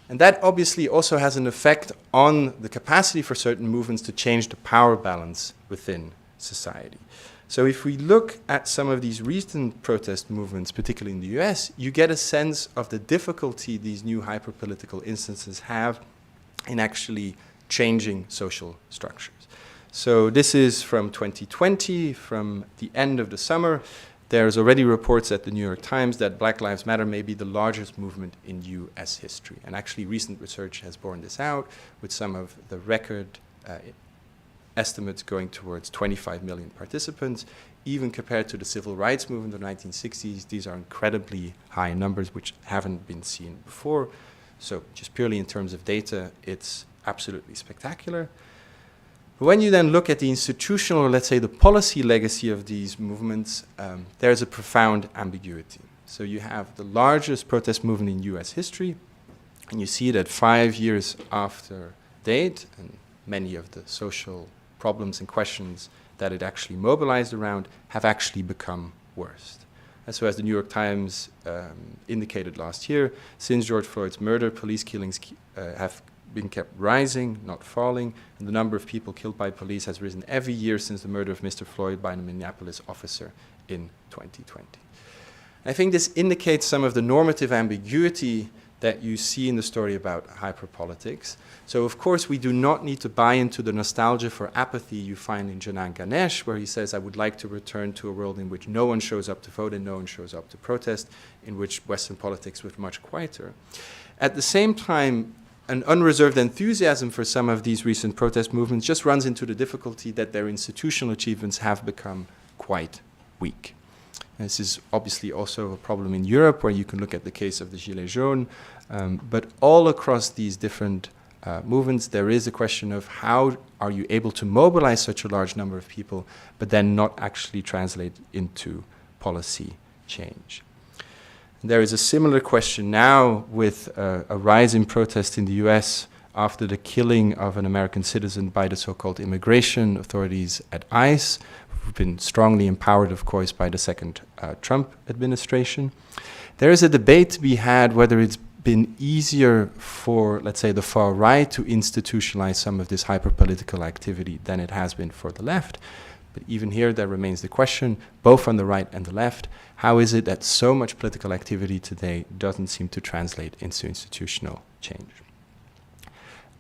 And that obviously also has an effect on the capacity for certain movements to change the power balance within society. So if we look at some of these recent protest movements, particularly in the US, you get a sense of the difficulty these new hyperpolitical instances have in actually changing social structures. So this is from 2020, from the end of the summer. There's already reports at the New York Times that Black Lives Matter may be the largest movement in US history. And actually recent research has borne this out with some of the record estimates going towards 25 million participants. Even compared to the civil rights movement of the 1960s, these are incredibly high numbers which haven't been seen before. So just purely in terms of data, it's absolutely spectacular. When you then look at the institutional, or let's say the policy legacy of these movements, there's a profound ambiguity. So you have the largest protest movement in US history, and you see that 5 years after date, and many of the social problems and questions that it actually mobilized around have actually become worse. And so as the New York Times indicated last year, since George Floyd's murder, police killings have been kept rising, not falling, and the number of people killed by police has risen every year since the murder of Mr. Floyd by a Minneapolis officer in 2020. I think this indicates some of the normative ambiguity that you see in the story about hyperpolitics. So of course we do not need to buy into the nostalgia for apathy you find in Janan Ganesh, where he says, I would like to return to a world in which no one shows up to vote and no one shows up to protest, in which Western politics was much quieter. At the same time, an unreserved enthusiasm for some of these recent protest movements just runs into the difficulty that their institutional achievements have become quite weak. And this is obviously also a problem in Europe, where you can look at the case of the Gilets jaunes, but all across these different movements, there is a question of how are you able to mobilize such a large number of people, but then not actually translate into policy change. There is a similar question now with a rise in protest in the US after the killing of an American citizen by the so-called immigration authorities at ICE, who've been strongly empowered, of course, by the second Trump administration. There is a debate to be had whether it's been easier for, let's say, the far right to institutionalize some of this hyperpolitical activity than it has been for the left. But even here, there remains the question, both on the right and the left, how is it that so much political activity today doesn't seem to translate into institutional change?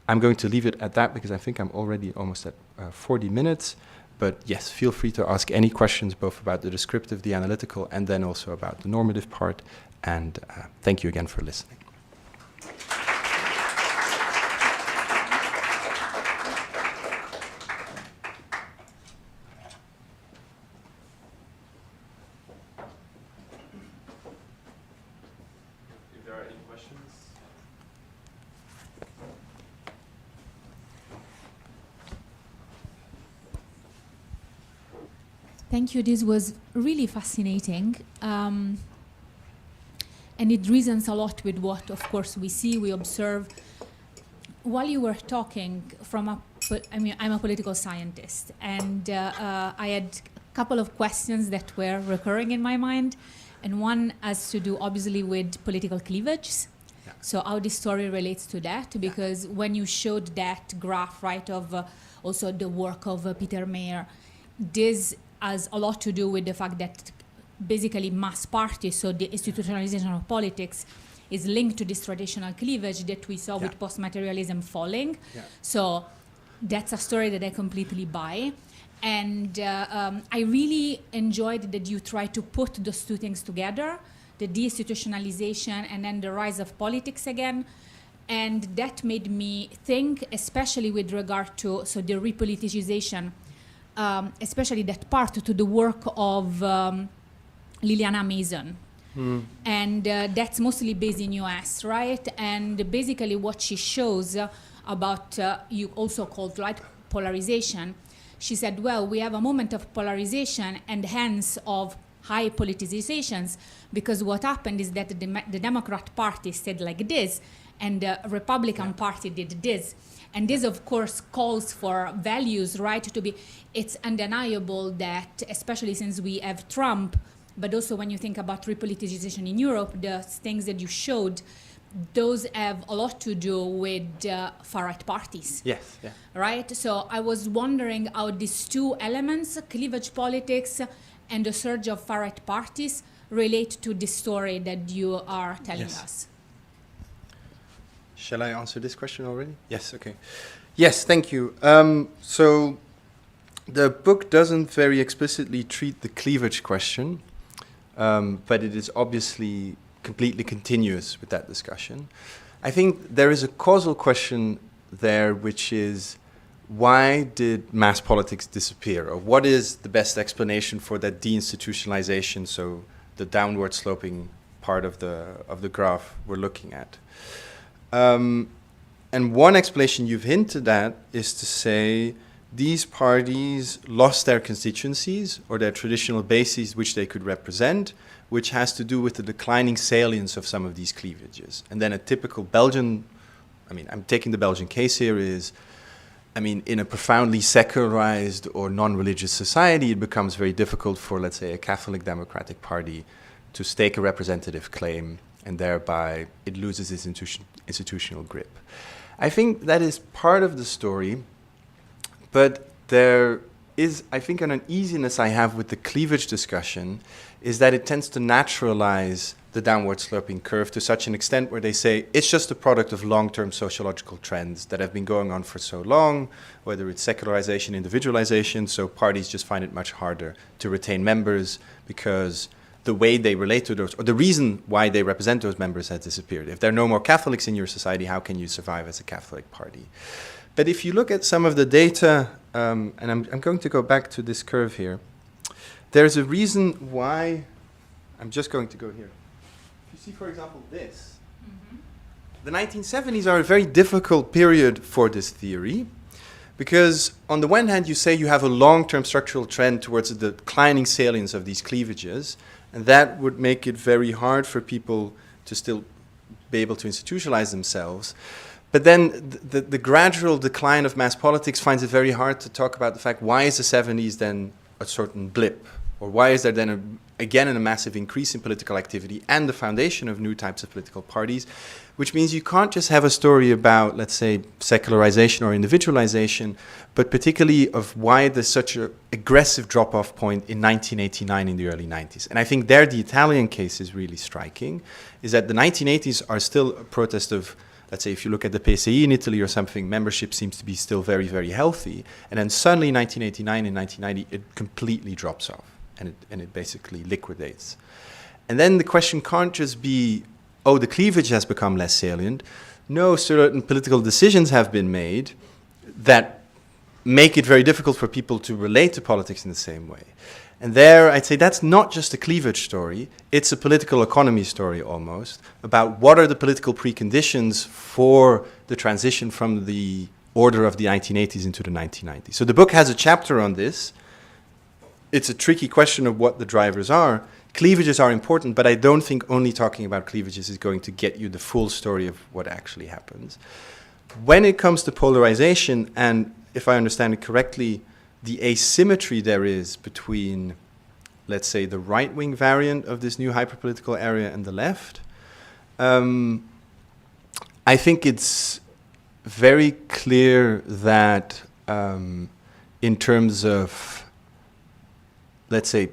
I'm going to leave it at that because I think I'm already almost at 40 minutes. But yes, feel free to ask any questions, both about the descriptive, the analytical, and then also about the normative part. And thank you again for listening. If there are any questions. Thank you. This was really fascinating. And it reasons a lot with what, of course, we see, we observe. While you were talking, I'm a political scientist, and I had a couple of questions that were recurring in my mind, and one has to do, obviously, with political cleavages. Yeah. So how this story relates to that, because when you showed that graph, right, of also the work of Peter Mayer, this has a lot to do with the fact that basically mass parties, so the institutionalization of politics, is linked to this traditional cleavage that we saw with post-materialism falling. Yeah. So that's a story that I completely buy. And I really enjoyed that you tried to put those two things together, the deinstitutionalization and then the rise of politics again. And that made me think, especially with regard to the repoliticization, especially that part to the work of Liliana Mason. And that's mostly based in US, right? And basically what she shows about, you also called, right, polarization. She said, well, we have a moment of polarization and hence of high politicizations, because what happened is that the Democrat Party said like this, and the Republican Party did this. And this, of course, calls for values, right, to be, it's undeniable that, especially since we have Trump, but also when you think about repoliticization in Europe, the things that you showed, those have a lot to do with far-right parties. Yes, yeah. Right? So I was wondering how these two elements, cleavage politics and the surge of far-right parties, relate to this story that you are telling us. Shall I answer this question already? Yes, okay. Yes, thank you. So the book doesn't very explicitly treat the cleavage question, but it is obviously completely continuous with that discussion. I think there is a causal question there, which is, why did mass politics disappear? Or what is the best explanation for that deinstitutionalization, so the downward sloping part of the graph we're looking at? And one explanation you've hinted at is to say these parties lost their constituencies or their traditional bases which they could represent, which has to do with the declining salience of some of these cleavages. And then a typical Belgian, I'm taking the Belgian case here, is, in a profoundly secularized or non-religious society, it becomes very difficult for, let's say, a Catholic Democratic Party to stake a representative claim, and thereby it loses its institutional grip. I think that is part of the story, but there is, I think, an uneasiness I have with the cleavage discussion is that it tends to naturalize the downward sloping curve to such an extent where they say it's just a product of long-term sociological trends that have been going on for so long, whether it's secularization, individualization, so parties just find it much harder to retain members because the way they relate to those, or the reason why they represent those members has disappeared. If there are no more Catholics in your society, how can you survive as a Catholic party? But if you look at some of the data, and I'm going to go back to this curve here, there's a reason why, I'm just going to go here. If you see, for example, this, the 1970s are a very difficult period for this theory, because on the one hand, you say you have a long-term structural trend towards the declining salience of these cleavages, And that would make it very hard for people to still be able to institutionalize themselves. But then the gradual decline of mass politics finds it very hard to talk about the fact, why is the 70s then a certain blip? Or why is there then, again, a massive increase in political activity and the foundation of new types of political parties? Which means you can't just have a story about, let's say, secularization or individualization, but particularly of why there's such an aggressive drop-off point in 1989 in the early 90s. And I think there the Italian case is really striking, is that the 1980s are still a protest of, let's say, if you look at the PSI in Italy or something, membership seems to be still very, very healthy. And then suddenly 1989 and 1990, it completely drops off and it basically liquidates. And then the question can't just be, oh, the cleavage has become less salient. No, certain political decisions have been made that make it very difficult for people to relate to politics in the same way. And there, I'd say that's not just a cleavage story, it's a political economy story almost, about what are the political preconditions for the transition from the order of the 1980s into the 1990s. So the book has a chapter on this. It's a tricky question of what the drivers are. Cleavages are important, but I don't think only talking about cleavages is going to get you the full story of what actually happens. When it comes to polarization, and if I understand it correctly, the asymmetry there is between, let's say, the right-wing variant of this new hyperpolitical area and the left, I think it's very clear that in terms of, let's say,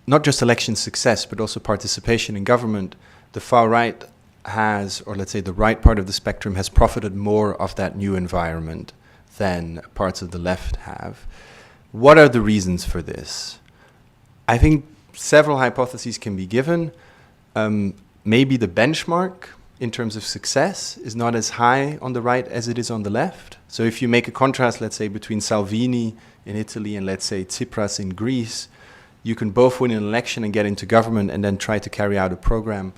not just election success, but also participation in government, the far right has, or let's say the right part of the spectrum has profited more of that new environment than parts of the left have. What are the reasons for this? I think several hypotheses can be given. Maybe the benchmark in terms of success is not as high on the right as it is on the left. So if you make a contrast, let's say, between Salvini in Italy and, let's say, Tsipras in Greece, you can both win an election and get into government and then try to carry out a program.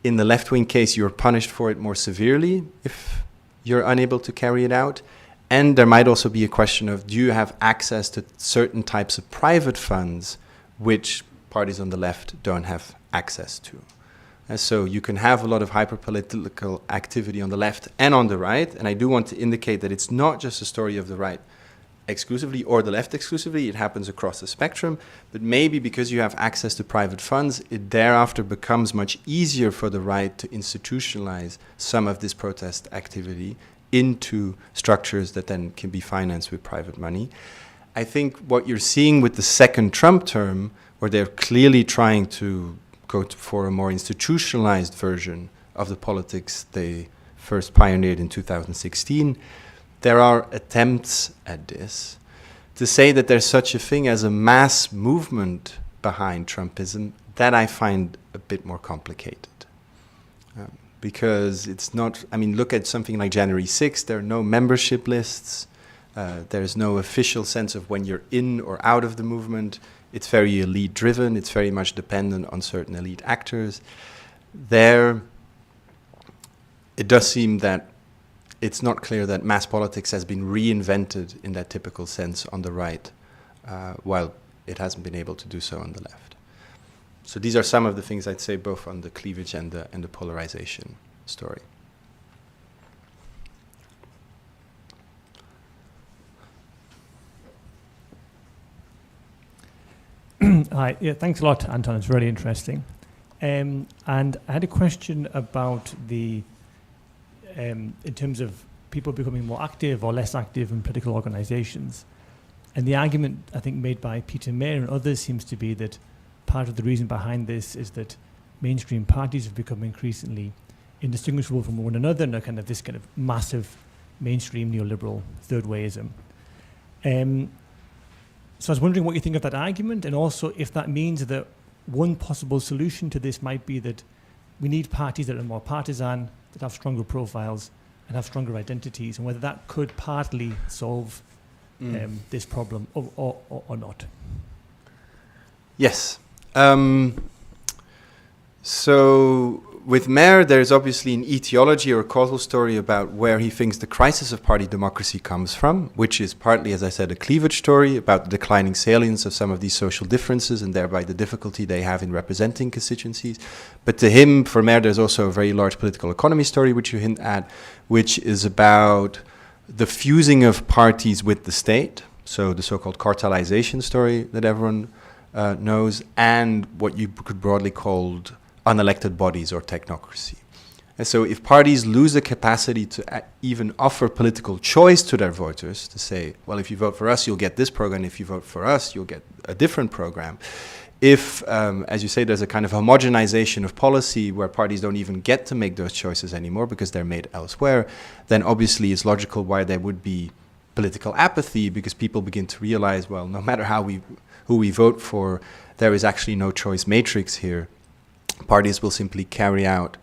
In the left-wing case, you're punished for it more severely if you're unable to carry it out. And there might also be a question of, do you have access to certain types of private funds which parties on the left don't have access to? And so you can have a lot of hyperpolitical activity on the left and on the right. And I do want to indicate that it's not just a story of the right exclusively or the left exclusively. It happens across the spectrum. But maybe because you have access to private funds, it thereafter becomes much easier for the right to institutionalize some of this protest activity into structures that then can be financed with private money. I think what you're seeing with the second Trump term, where they're clearly trying to go for a more institutionalized version of the politics they first pioneered in 2016, there are attempts at this. To say that there's such a thing as a mass movement behind Trumpism, that I find a bit more complicated. Because it's not, I mean, look at something like January 6th, there are no membership lists, there's no official sense of when you're in or out of the movement. It's very elite driven, it's very much dependent on certain elite actors. There, it does seem that it's not clear that mass politics has been reinvented in that typical sense on the right, while it hasn't been able to do so on the left. So these are some of the things I'd say both on the cleavage and the polarization story. Hi, yeah, thanks a lot, Anton. It's really interesting. And I had a question about the, in terms of people becoming more active or less active in political organizations. And the argument, I think, made by Peter Mayer and others seems to be that part of the reason behind this is that mainstream parties have become increasingly indistinguishable from one another and are kind of this kind of massive mainstream neoliberal third wayism. So I was wondering what you think of that argument, and also if that means that one possible solution to this might be that we need parties that are more partisan, that have stronger profiles and have stronger identities, and whether that could partly solve this problem or not. Yes. So with Mayer, there's obviously an etiology or a causal story about where he thinks the crisis of party democracy comes from, which is partly, as I said, a cleavage story about the declining salience of some of these social differences and thereby the difficulty they have in representing constituencies. But to him, for Mayer, there's also a very large political economy story, which you hint at, which is about the fusing of parties with the state, so the so-called cartelization story that everyone knows, and what you could broadly call unelected bodies or technocracy. And so if parties lose the capacity to even offer political choice to their voters, to say, well, if you vote for us, you'll get this program. If you vote for us, you'll get a different program. If, as you say, there's a kind of homogenization of policy where parties don't even get to make those choices anymore because they're made elsewhere, then obviously it's logical why there would be political apathy, because people begin to realize, well, no matter who we vote for, there is actually no choice matrix here. Parties will simply carry out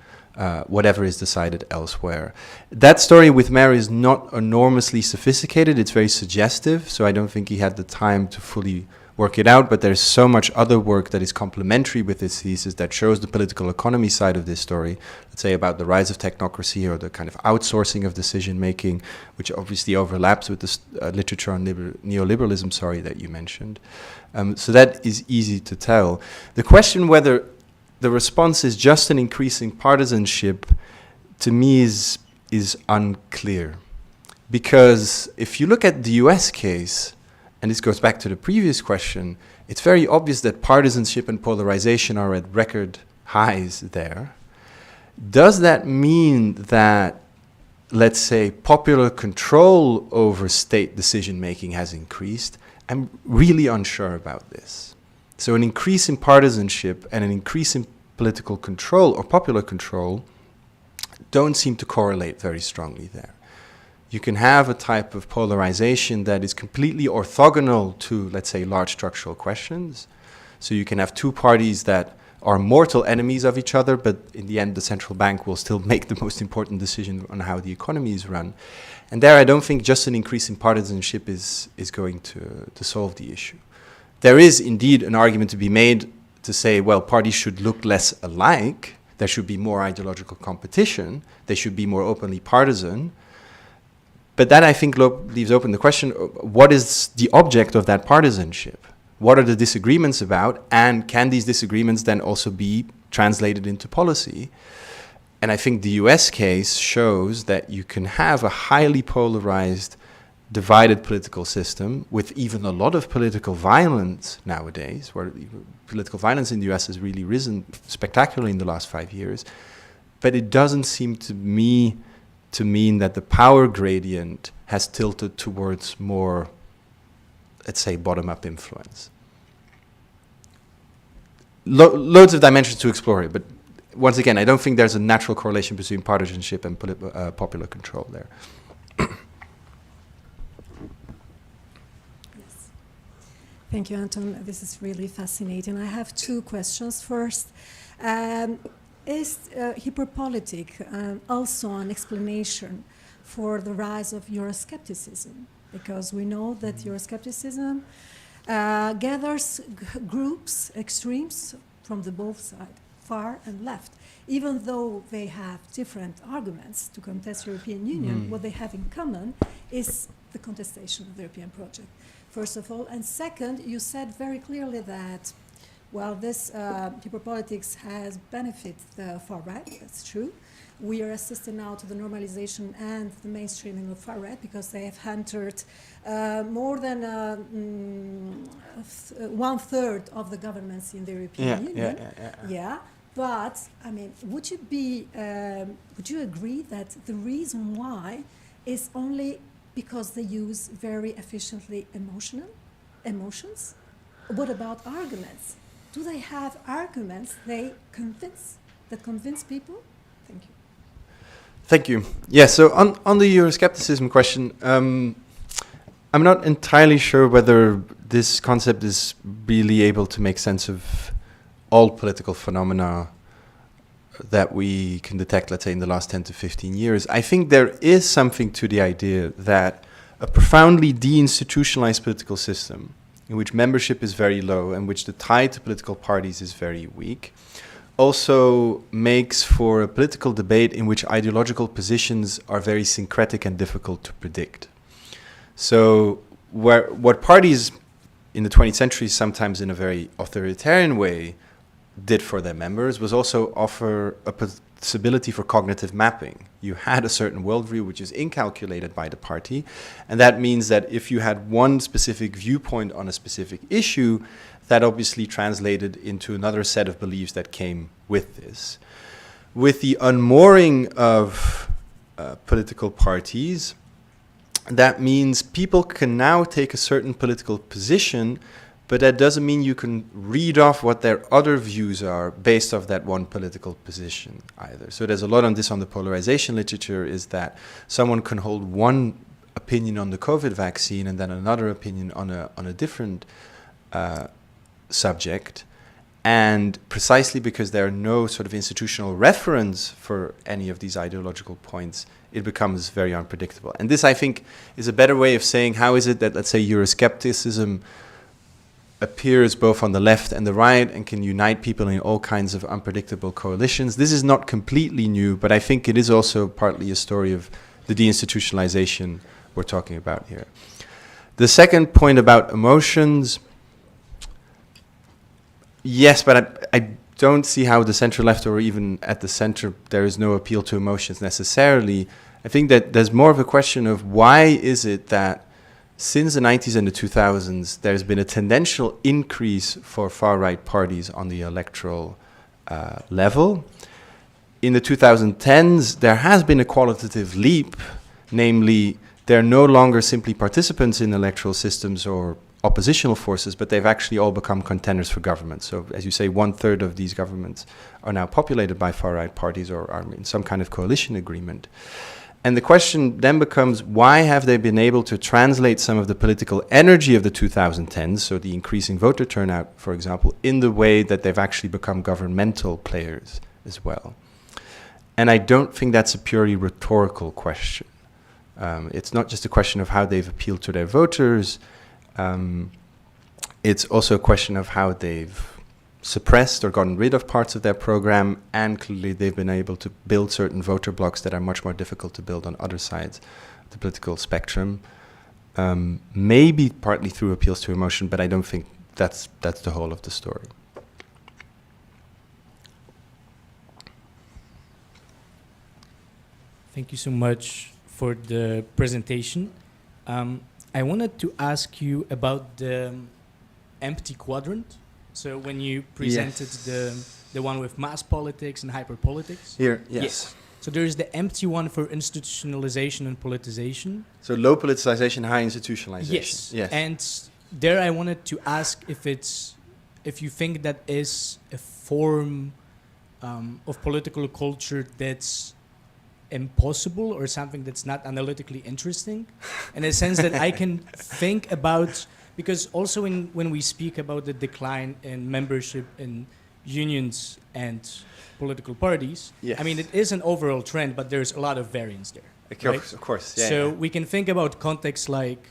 whatever is decided elsewhere. That story with Mayer is not enormously sophisticated. It's very suggestive, so I don't think he had the time to fully work it out, but there's so much other work that is complementary with this thesis that shows the political economy side of this story, let's say about the rise of technocracy or the kind of outsourcing of decision-making, which obviously overlaps with the literature on neoliberalism, that you mentioned. So that is easy to tell. The question whether the response is just an increasing partisanship, to me, is unclear. Because if you look at the US case, and this goes back to the previous question, it's very obvious that partisanship and polarization are at record highs there. Does that mean that, let's say, popular control over state decision-making has increased? I'm really unsure about this. So an increase in partisanship and an increase in political control or popular control don't seem to correlate very strongly there. You can have a type of polarization that is completely orthogonal to, let's say, large structural questions. So you can have two parties that are mortal enemies of each other, but in the end the central bank will still make the most important decision on how the economy is run. And there I don't think just an increase in partisanship is going to solve the issue. There is indeed an argument to be made to say, well, parties should look less alike, there should be more ideological competition, they should be more openly partisan. But that, I think, leaves open the question, what is the object of that partisanship? What are the disagreements about? And can these disagreements then also be translated into policy? And I think the US case shows that you can have a highly polarized, divided political system with even a lot of political violence nowadays, where political violence in the US has really risen spectacularly in the last 5 years. But it doesn't seem to me to mean that the power gradient has tilted towards more, let's say, bottom-up influence. Loads of dimensions to explore here, but once again, I don't think there's a natural correlation between partisanship and popular control there. Yes. Thank you, Anton. This is really fascinating. I have two questions. First, is hyperpolitic also an explanation for the rise of Euroscepticism? Because we know that Euroscepticism gathers groups, extremes from the both sides, far and left. Even though they have different arguments to contest European Union, what they have in common is the contestation of the European project, first of all. And second, you said very clearly that well, this hyperpolitics has benefited the far right, that's true. We are assisting now to the normalization and the mainstreaming of far right because they have entered more than 1/3 of the governments in the European Union. Yeah. But, I mean, would you agree that the reason why is only because they use very efficiently emotions? What about arguments? Do they have arguments that convince people? Thank you. Thank you. Yeah, so on the Euroscepticism question, I'm not entirely sure whether this concept is really able to make sense of all political phenomena that we can detect, let's say, in the last 10 to 15 years. I think there is something to the idea that a profoundly deinstitutionalized political system in which membership is very low and which the tie to political parties is very weak, also makes for a political debate in which ideological positions are very syncretic and difficult to predict. So what parties in the 20th century, sometimes in a very authoritarian way, did for their members was also offer a possibility for cognitive mapping. You had a certain worldview which is incalculated by the party, and that means that if you had one specific viewpoint on a specific issue, that obviously translated into another set of beliefs that came with this. With the unmooring of political parties, that means people can now take a certain political position, but that doesn't mean you can read off what their other views are based off that one political position either. So there's a lot on this on the polarization literature, is that someone can hold one opinion on the COVID vaccine and then another opinion on a different subject. And precisely because there are no sort of institutional reference for any of these ideological points, it becomes very unpredictable. And this, I think, is a better way of saying how is it that, let's say, Euroscepticism appears both on the left and the right and can unite people in all kinds of unpredictable coalitions. This is not completely new, but I think it is also partly a story of the deinstitutionalization we're talking about here. The second point about emotions, yes, but I don't see how the center-left or even at the center there is no appeal to emotions necessarily. I think that there's more of a question of why is it that since the 90s and the 2000s, there's been a tendential increase for far-right parties on the electoral level. In the 2010s, there has been a qualitative leap, namely, they're no longer simply participants in electoral systems or oppositional forces, but they've actually all become contenders for government. So, as you say, 1/3 of these governments are now populated by far-right parties or are in some kind of coalition agreement. And the question then becomes, why have they been able to translate some of the political energy of the 2010s, so the increasing voter turnout, for example, in the way that they've actually become governmental players as well? And I don't think that's a purely rhetorical question. It's not just a question of how they've appealed to their voters. It's also a question of how they've suppressed or gotten rid of parts of their program, and clearly they've been able to build certain voter blocks that are much more difficult to build on other sides of the political spectrum. Maybe partly through appeals to emotion, but I don't think that's the whole of the story. Thank you so much for the presentation. I wanted to ask you about the empty quadrant. So when you presented the one with mass politics and hyperpolitics. Here, yes. So there is the empty one for institutionalization and politicization. So low politicization, high institutionalization. Yes. And there I wanted to ask if you think that is a form of political culture that's impossible or something that's not analytically interesting, in a sense that I can think about, because also when we speak about the decline in membership in unions and political parties, yes. I mean, it is an overall trend, but there's a lot of variance there. Of course. Yeah, so we can think about contexts like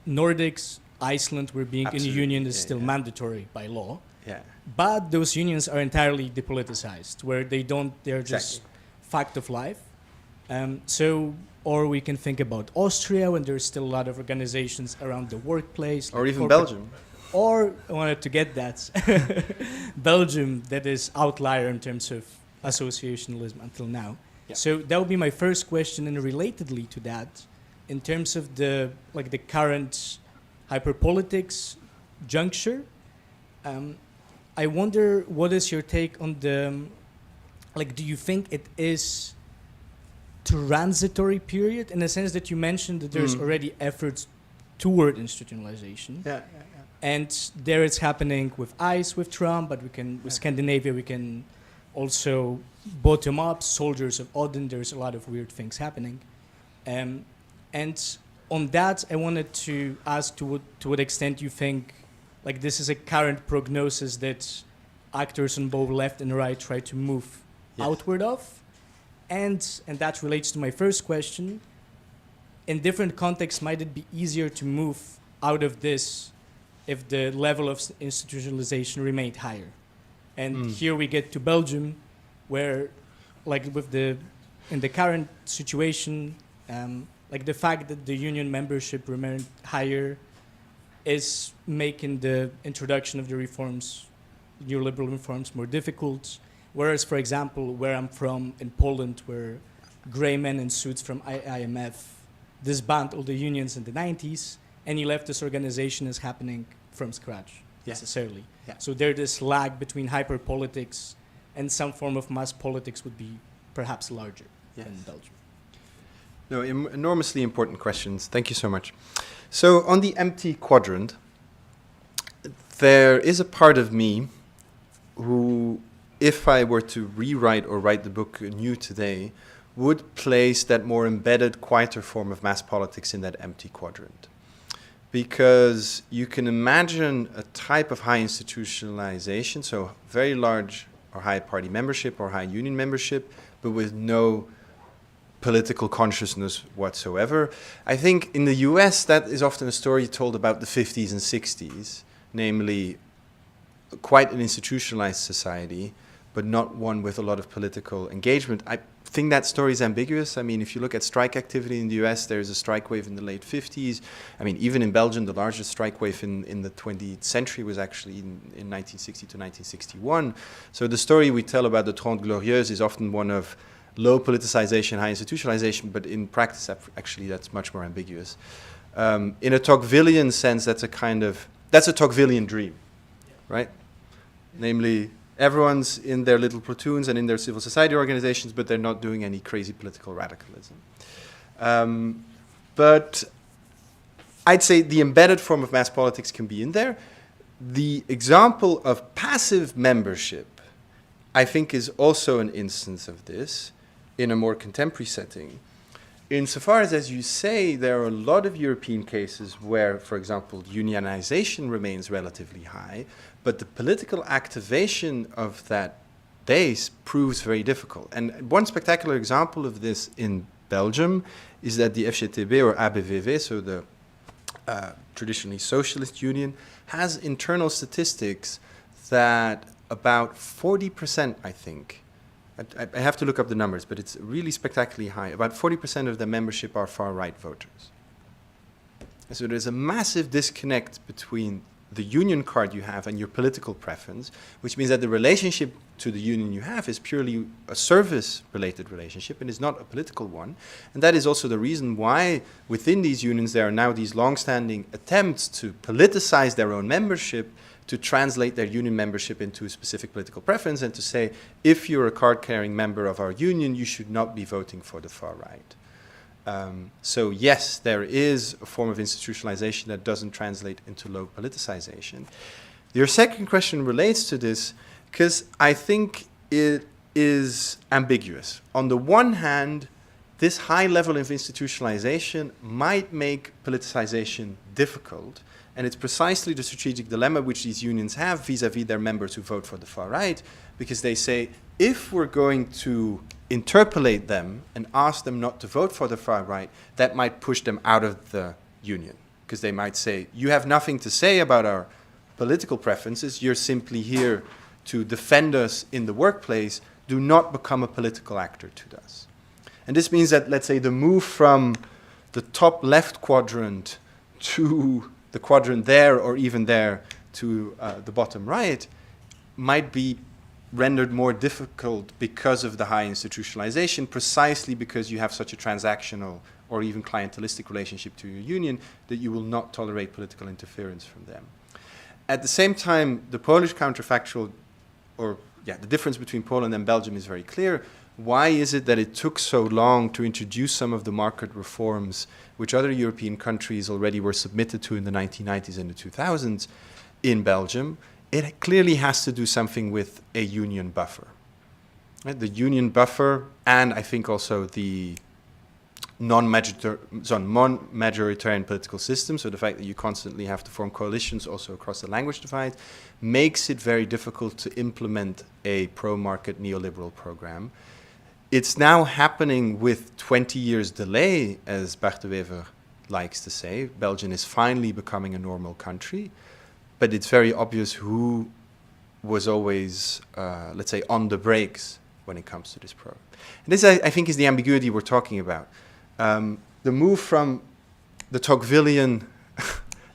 Nordics, Iceland, where being in a union is still mandatory by law. Yeah. But those unions are entirely depoliticized, where they're just fact of life. Or we can think about Austria, when there's still a lot of organizations around the workplace. Or even Belgium. Or, I wanted to get that, Belgium, that is outlier in terms of associationalism until now. Yeah. So that would be my first question, and relatedly to that, in terms of the current hyperpolitics juncture, I wonder, what is your take on do you think it is transitory period, in the sense that you mentioned that there's already efforts toward institutionalization? Yeah. And there it's happening with ICE, with Trump, but with Scandinavia, we can also bottom up, soldiers of Odin, there's a lot of weird things happening. And on that, I wanted to ask to what extent you think this is a current prognosis that actors on both left and right try to move outward of. And that relates to my first question. In different contexts, might it be easier to move out of this if the level of institutionalization remained higher? And here we get to Belgium, where, like in the current situation, like the fact that the union membership remained higher is making the introduction of the reforms, neoliberal reforms, more difficult. Whereas, for example, where I'm from in Poland, where gray men in suits from IMF disbanded all the unions in the 90s, any leftist organization is happening from scratch, necessarily. Yeah. So there's this lag between hyperpolitics and some form of mass politics would be perhaps larger in Belgium. No, enormously important questions. Thank you so much. So on the empty quadrant, there is a part of me who, if I were to rewrite or write the book anew today, would place that more embedded, quieter form of mass politics in that empty quadrant. Because you can imagine a type of high institutionalization, so very large or high party membership or high union membership, but with no political consciousness whatsoever. I think in the US, that is often a story told about the 50s and 60s, namely quite an institutionalized society, but not one with a lot of political engagement. I think that story is ambiguous. I mean, if you look at strike activity in the US, there's a strike wave in the late 50s. I mean, even in Belgium, the largest strike wave in the 20th century was actually in 1960 to 1961. So the story we tell about the Trente Glorieuses is often one of low politicization, high institutionalization, but in practice, actually, that's much more ambiguous. In a Tocquevillian sense, that's a Tocquevillian dream, right? Namely, everyone's in their little platoons and in their civil society organizations, but they're not doing any crazy political radicalism. But I'd say the embedded form of mass politics can be in there. The example of passive membership, I think, is also an instance of this in a more contemporary setting. Insofar as you say, there are a lot of European cases where, for example, unionization remains relatively high, but the political activation of that base proves very difficult. And one spectacular example of this in Belgium is that the FGTB or ABVV, so the traditionally socialist union, has internal statistics that about 40%, I think, I have to look up the numbers, but it's really spectacularly high. About 40% of the membership are far-right voters. And so there's a massive disconnect between the union card you have and your political preference, which means that the relationship to the union you have is purely a service-related relationship and is not a political one. And that is also the reason why within these unions there are now these long-standing attempts to politicize their own membership, to translate their union membership into a specific political preference and to say, if you're a card-carrying member of our union, you should not be voting for the far right. So yes, there is a form of institutionalization that doesn't translate into low politicization. Your second question relates to this because I think it is ambiguous. On the one hand, this high level of institutionalization might make politicization difficult, and it's precisely the strategic dilemma which these unions have vis-à-vis their members who vote for the far right, because they say, if we're going to interpolate them and ask them not to vote for the far right, that might push them out of the union. Because they might say, you have nothing to say about our political preferences, you're simply here to defend us in the workplace, do not become a political actor to us. And this means that, let's say, the move from the top left quadrant to the quadrant there or even there to the bottom right might be rendered more difficult because of the high institutionalization, precisely because you have such a transactional or even clientelistic relationship to your union that you will not tolerate political interference from them. At the same time, the Polish counterfactual, the difference between Poland and Belgium is very clear. Why is it that it took so long to introduce some of the market reforms which other European countries already were submitted to in the 1990s and the 2000s in Belgium? It clearly has to do something with a union buffer. Right? The union buffer, and I think also the non-majoritarian political system, so the fact that you constantly have to form coalitions also across the language divide, makes it very difficult to implement a pro-market neoliberal program. It's now happening with 20 years delay, as Bart de Wever likes to say. Belgium is finally becoming a normal country, but it's very obvious who was always, let's say, on the brakes when it comes to this program. And this, I think, is the ambiguity we're talking about. The move from the Tocquevillian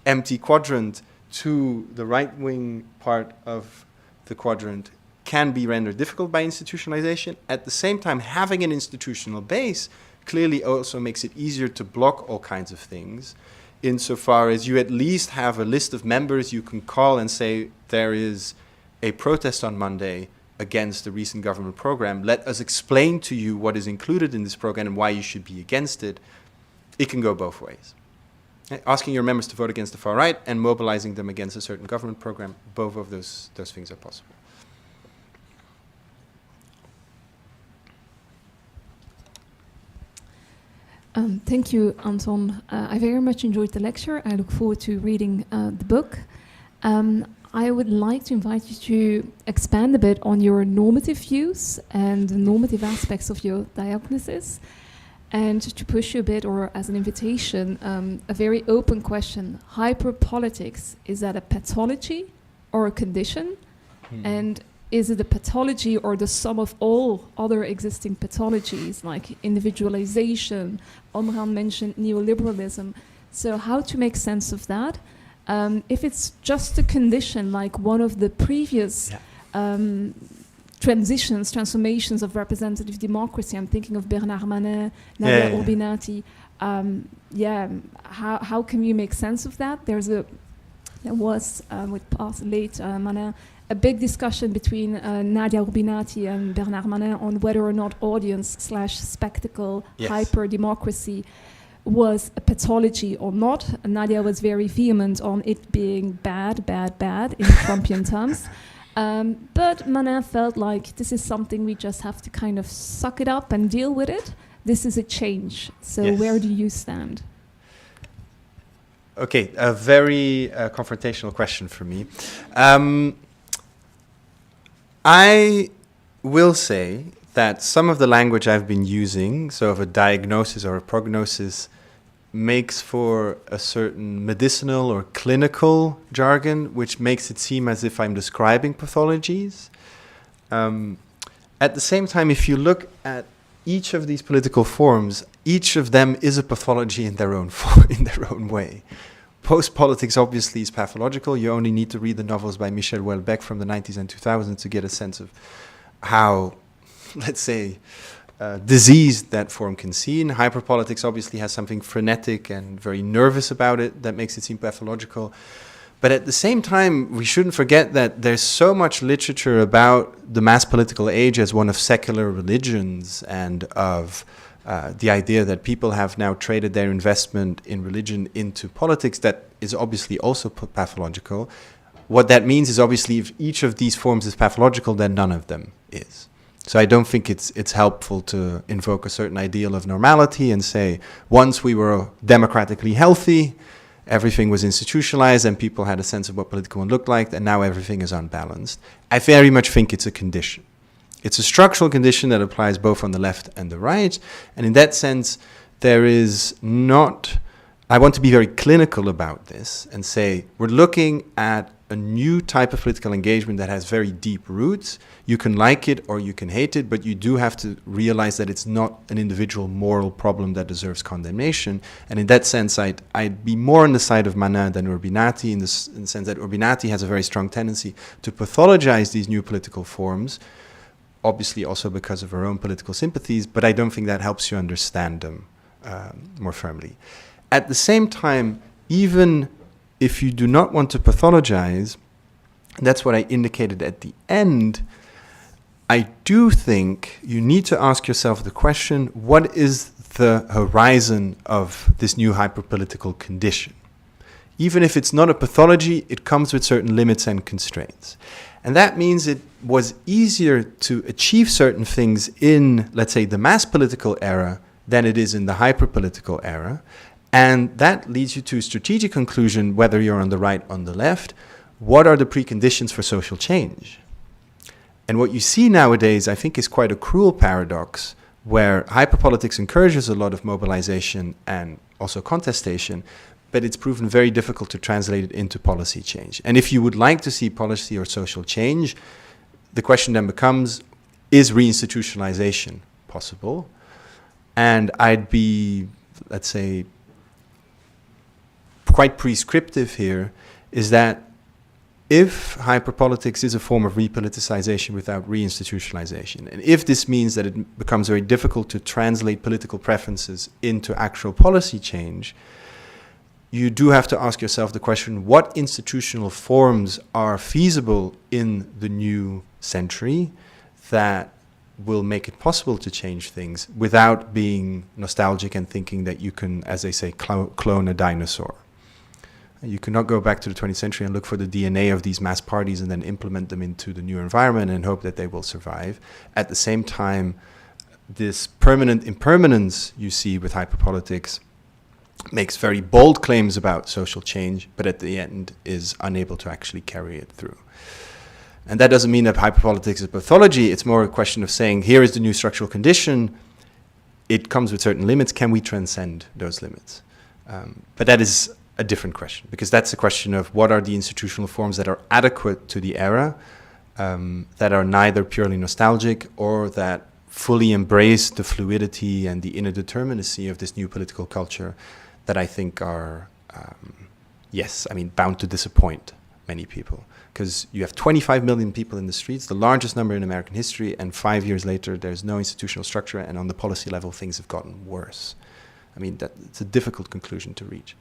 empty quadrant to the right-wing part of the quadrant can be rendered difficult by institutionalization. At the same time, having an institutional base clearly also makes it easier to block all kinds of things, insofar as you at least have a list of members you can call and say, there is a protest on Monday against the recent government program. Let us explain to you what is included in this program and why you should be against it. It can go both ways. Asking your members to vote against the far right and mobilizing them against a certain government program, both of those things are possible. Thank you, Anton. I very much enjoyed the lecture. I look forward to reading the book. I would like to invite you to expand a bit on your normative views and the normative aspects of your diagnosis, and to push you a bit, or as an invitation, a very open question. Hyperpolitics, is that a pathology or a condition? And is it a pathology or the sum of all other existing pathologies, like individualization? Omran mentioned neoliberalism. So how to make sense of that? If it's just a condition, like one of the previous transformations of representative democracy, I'm thinking of Bernard Manet, Nadia Urbinati. How can you make sense of that? There was with past late Manet, a big discussion between Nadia Urbinati and Bernard Manet on whether or not audience/spectacle hyper-democracy was a pathology or not. Nadia was very vehement on it being bad in Trumpian terms. But Manet felt like this is something we just have to kind of suck it up and deal with it. This is a change. So where do you stand? Okay, a very confrontational question for me. I will say that some of the language I've been using, so of a diagnosis or a prognosis, makes for a certain medicinal or clinical jargon, which makes it seem as if I'm describing pathologies. At the same time, if you look at each of these political forms, each of them is a pathology in their own in their own way. Post-politics obviously is pathological. You only need to read the novels by Michel Houellebecq from the 90s and 2000s to get a sense of how, let's say, diseased that form can seem. Hyperpolitics obviously has something frenetic and very nervous about it that makes it seem pathological. But at the same time, we shouldn't forget that there's so much literature about the mass political age as one of secular religions, and of the idea that people have now traded their investment in religion into politics, that is obviously also pathological. What that means is obviously if each of these forms is pathological, then none of them is. So I don't think it's helpful to invoke a certain ideal of normality and say, once we were democratically healthy, everything was institutionalized and people had a sense of what political one looked like, and now everything is unbalanced. I very much think it's a condition. It's a structural condition that applies both on the left and the right. And in that sense, there is not... I want to be very clinical about this and say, we're looking at a new type of political engagement that has very deep roots. You can like it or you can hate it, but you do have to realize that it's not an individual moral problem that deserves condemnation. And in that sense, I'd be more on the side of Manet than Urbinati, in the sense that Urbinati has a very strong tendency to pathologize these new political forms, obviously also because of her own political sympathies, but I don't think that helps you understand them more firmly. At the same time, even if you do not want to pathologize, that's what I indicated at the end, I do think you need to ask yourself the question, what is the horizon of this new hyperpolitical condition? Even if it's not a pathology, it comes with certain limits and constraints. And that means it was easier to achieve certain things in, let's say, the mass political era than it is in the hyperpolitical era. And that leads you to a strategic conclusion, whether you're on the right or on the left. What are the preconditions for social change? And what you see nowadays, I think, is quite a cruel paradox, where hyperpolitics encourages a lot of mobilization and also contestation, but it's proven very difficult to translate it into policy change. And if you would like to see policy or social change, the question then becomes, is reinstitutionalization possible? And I'd be, let's say, quite prescriptive here, is that if hyperpolitics is a form of repoliticization without reinstitutionalization, and if this means that it becomes very difficult to translate political preferences into actual policy change, you do have to ask yourself the question, what institutional forms are feasible in the new century that will make it possible to change things without being nostalgic and thinking that you can, as they say, clone a dinosaur. You cannot go back to the 20th century and look for the DNA of these mass parties and then implement them into the new environment and hope that they will survive. At the same time, this permanent impermanence you see with hyperpolitics makes very bold claims about social change, but at the end is unable to actually carry it through. And that doesn't mean that hyperpolitics is pathology. It's more a question of saying, here is the new structural condition. It comes with certain limits. Can we transcend those limits? But that is a different question, because that's a question of what are the institutional forms that are adequate to the era, that are neither purely nostalgic or that fully embrace the fluidity and the inner determinacy of this new political culture that I think are, bound to disappoint many people. Because you have 25 million people in the streets, the largest number in American history, and 5 years later there's no institutional structure, and on the policy level things have gotten worse. I mean, it's a difficult conclusion to reach.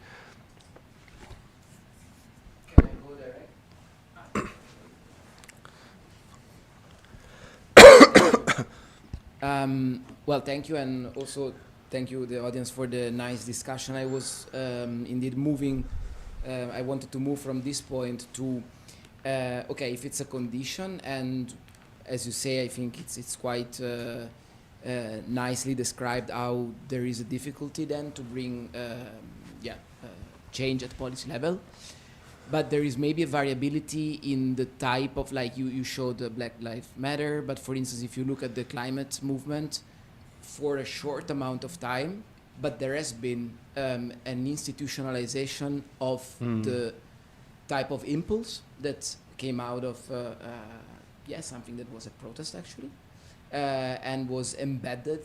Well, thank you, and also thank you, the audience, for the nice discussion. I was indeed moving, I wanted to move from this point to, okay, if it's a condition, and as you say, I think it's quite nicely described how there is a difficulty then to bring change at policy level. But there is maybe a variability in the type of, like you showed the Black Lives Matter, but for instance, if you look at the climate movement for a short amount of time, but there has been an institutionalization of the type of impulse that came out of, something that was a protest actually, and was embedded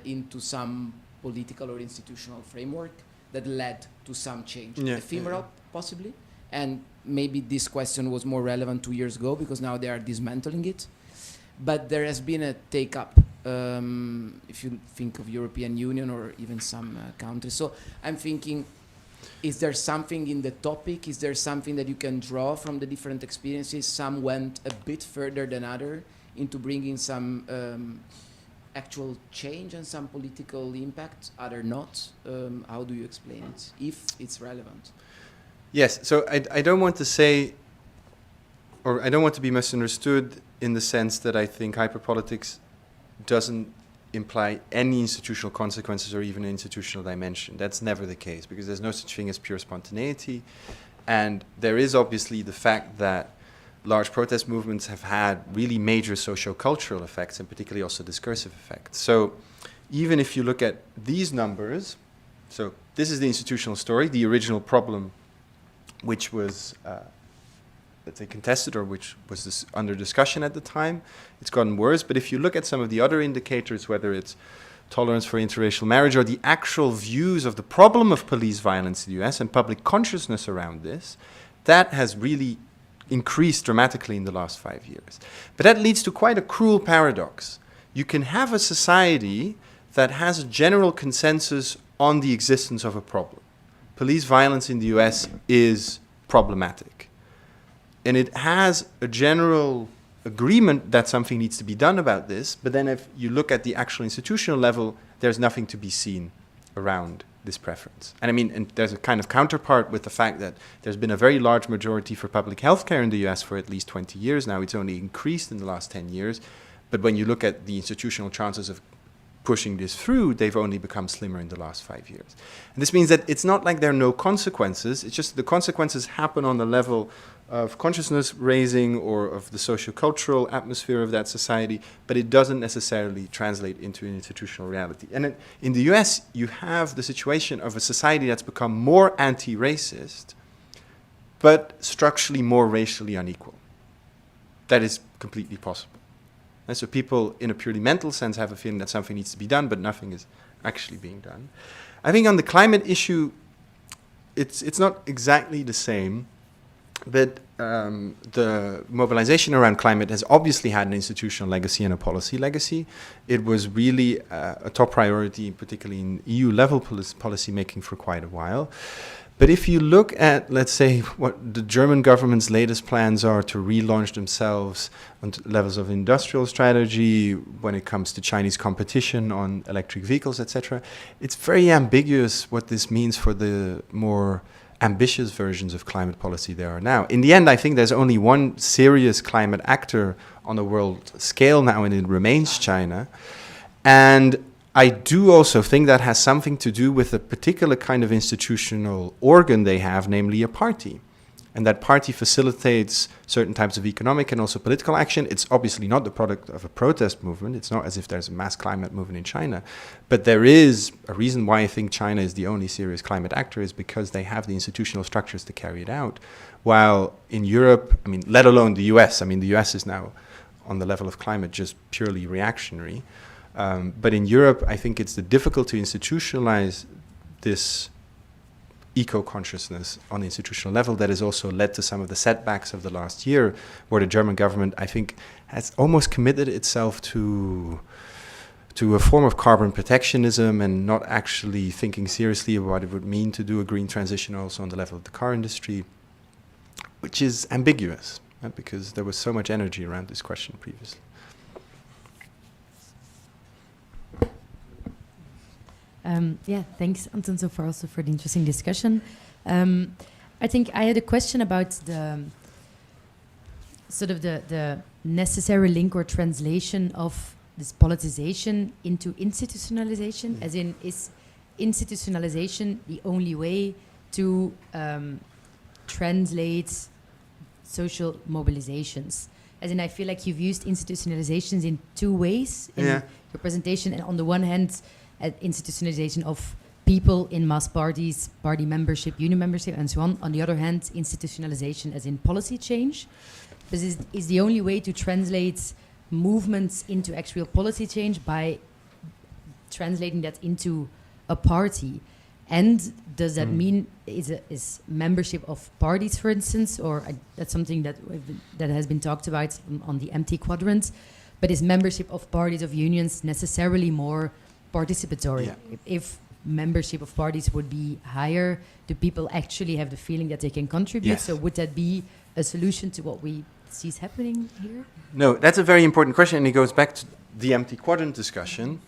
into some political or institutional framework that led to some change, ephemeral possibly. And maybe this question was more relevant 2 years ago because now they are dismantling it. But there has been a take-up, if you think of European Union or even some countries. So I'm thinking, is there something in the topic? Is there something that you can draw from the different experiences? Some went a bit further than others into bringing some actual change and some political impact, other not. How do you explain it, if it's relevant? Yes, so I don't want to say, or I don't want to be misunderstood in the sense that I think hyperpolitics doesn't imply any institutional consequences or even an institutional dimension. That's never the case, because there's no such thing as pure spontaneity. And there is obviously the fact that large protest movements have had really major socio-cultural effects, and particularly also discursive effects. So even if you look at these numbers, so this is the institutional story, the original problem which was, let's say, contested, or which was under discussion at the time. It's gotten worse. But if you look at some of the other indicators, whether it's tolerance for interracial marriage or the actual views of the problem of police violence in the US and public consciousness around this, that has really increased dramatically in the last 5 years. But that leads to quite a cruel paradox. You can have a society that has a general consensus on the existence of a problem. Police violence in the US is problematic. And it has a general agreement that something needs to be done about this, but then if you look at the actual institutional level, there's nothing to be seen around this preference. And I mean, and there's a kind of counterpart with the fact that there's been a very large majority for public health care in the US for at least 20 years now. It's only increased in the last 10 years. But when you look at the institutional chances of pushing this through, they've only become slimmer in the last 5 years. And this means that it's not like there are no consequences, it's just the consequences happen on the level of consciousness raising or of the socio-cultural atmosphere of that society, but it doesn't necessarily translate into an institutional reality. And in the US, you have the situation of a society that's become more anti-racist, but structurally more racially unequal. That is completely possible. And so people, in a purely mental sense, have a feeling that something needs to be done, but nothing is actually being done. I think on the climate issue, it's not exactly the same, but the mobilization around climate has obviously had an institutional legacy and a policy legacy. It was really a top priority, particularly in EU-level policy making for quite a while. But if you look at, let's say, what the German government's latest plans are to relaunch themselves on levels of industrial strategy when it comes to Chinese competition on electric vehicles, etc., it's very ambiguous what this means for the more ambitious versions of climate policy there are now. In the end, I think there's only one serious climate actor on a world scale now, and it remains China. And I do also think that has something to do with a particular kind of institutional organ they have, namely a party. And that party facilitates certain types of economic and also political action. It's obviously not the product of a protest movement. It's not as if there's a mass climate movement in China. But there is a reason why I think China is the only serious climate actor is because they have the institutional structures to carry it out. While in Europe, I mean, let alone the US, I mean, the US is now on the level of climate just purely reactionary. But in Europe, I think it's the difficult to institutionalize this eco-consciousness on the institutional level that has also led to some of the setbacks of the last year, where the German government, I think, has almost committed itself to a form of carbon protectionism and not actually thinking seriously about what it would mean to do a green transition also on the level of the car industry, which is ambiguous, right? Because there was so much energy around this question previously. Yeah, thanks, Anton, so far also for the interesting discussion. I think I had a question about the sort of the necessary link or translation of this politicization into institutionalization, as in, is institutionalization the only way to translate social mobilizations? As in, I feel like you've used institutionalizations in two ways in your presentation, and on the one hand, institutionalization of people in mass parties, party membership, union membership, and so on. On the other hand, institutionalization as in policy change. This is the only way to translate movements into actual policy change by translating that into a party. And does that mean is membership of parties, for instance, or that's something that has been talked about on the empty quadrant, but is membership of parties, of unions, necessarily more participatory? Yeah. If membership of parties would be higher, do people actually have the feeling that they can contribute? Yes. So would that be a solution to what we see is happening here? No, that's a very important question, and it goes back to the empty quadrant discussion,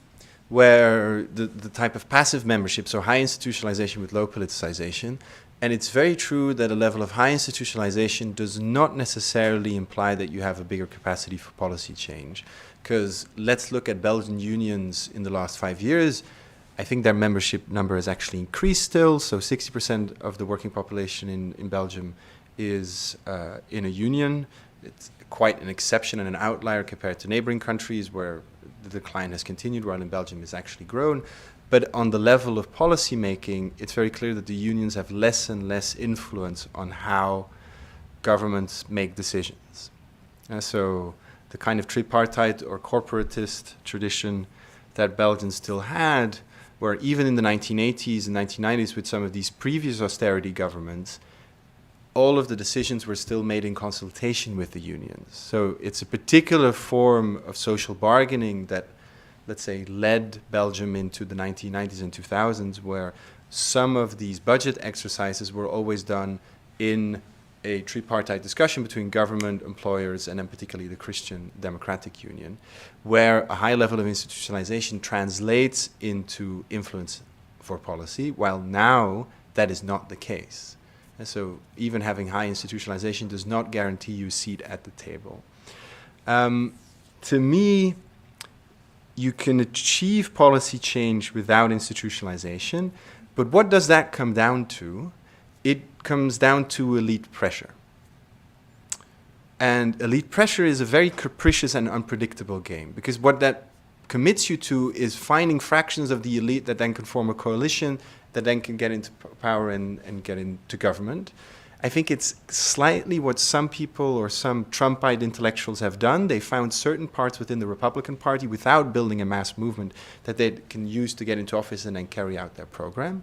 where the type of passive membership, so high institutionalization with low politicization, and it's very true that a level of high institutionalization does not necessarily imply that you have a bigger capacity for policy change. Because let's look at Belgian unions in the last 5 years. I think their membership number has actually increased still. So 60% of the working population in Belgium is in a union. It's quite an exception and an outlier compared to neighboring countries where the decline has continued, while in Belgium it's actually grown. But on the level of policy making, it's very clear that the unions have less and less influence on how governments make decisions. So the kind of tripartite or corporatist tradition that Belgium still had, where even in the 1980s and 1990s with some of these previous austerity governments, all of the decisions were still made in consultation with the unions. So it's a particular form of social bargaining that, let's say, led Belgium into the 1990s and 2000s, where some of these budget exercises were always done in a tripartite discussion between government, employers, and then particularly the Christian Democratic Union, where a high level of institutionalization translates into influence for policy, while now that is not the case. And so even having high institutionalization does not guarantee you a seat at the table. To me, you can achieve policy change without institutionalization, but what does that come down to? It comes down to elite pressure. And elite pressure is a very capricious and unpredictable game, because what that commits you to is finding fractions of the elite that then can form a coalition, that then can get into power and get into government. I think it's slightly what some people or some Trumpite intellectuals have done. They found certain parts within the Republican Party without building a mass movement that they can use to get into office and then carry out their program.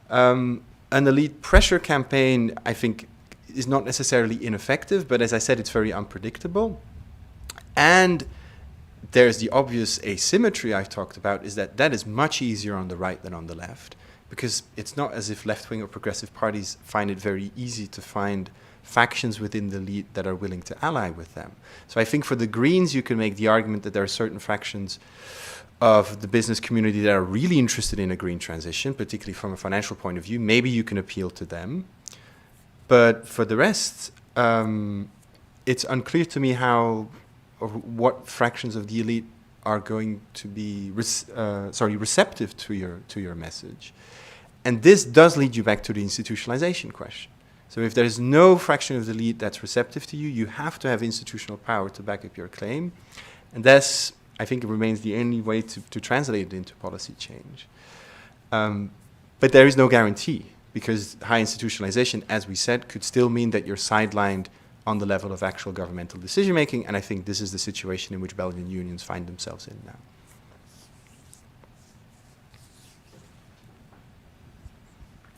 An elite pressure campaign, I think, is not necessarily ineffective, but as I said, it's very unpredictable. And there's the obvious asymmetry I talked about, is that is much easier on the right than on the left, because it's not as if left-wing or progressive parties find it very easy to find factions within the elite that are willing to ally with them. So I think for the Greens, you can make the argument that there are certain fractions of the business community that are really interested in a green transition, particularly from a financial point of view. Maybe you can appeal to them. But for the rest, it's unclear to me how or what fractions of the elite are going to be receptive to your message. And this does lead you back to the institutionalization question. So if there's no fraction of the elite that's receptive to you, you have to have institutional power to back up your claim. And that's, I think, it remains the only way to translate it into policy change. But there is no guarantee, because high institutionalization, as we said, could still mean that you're sidelined on the level of actual governmental decision-making, and I think this is the situation in which Belgian unions find themselves in now.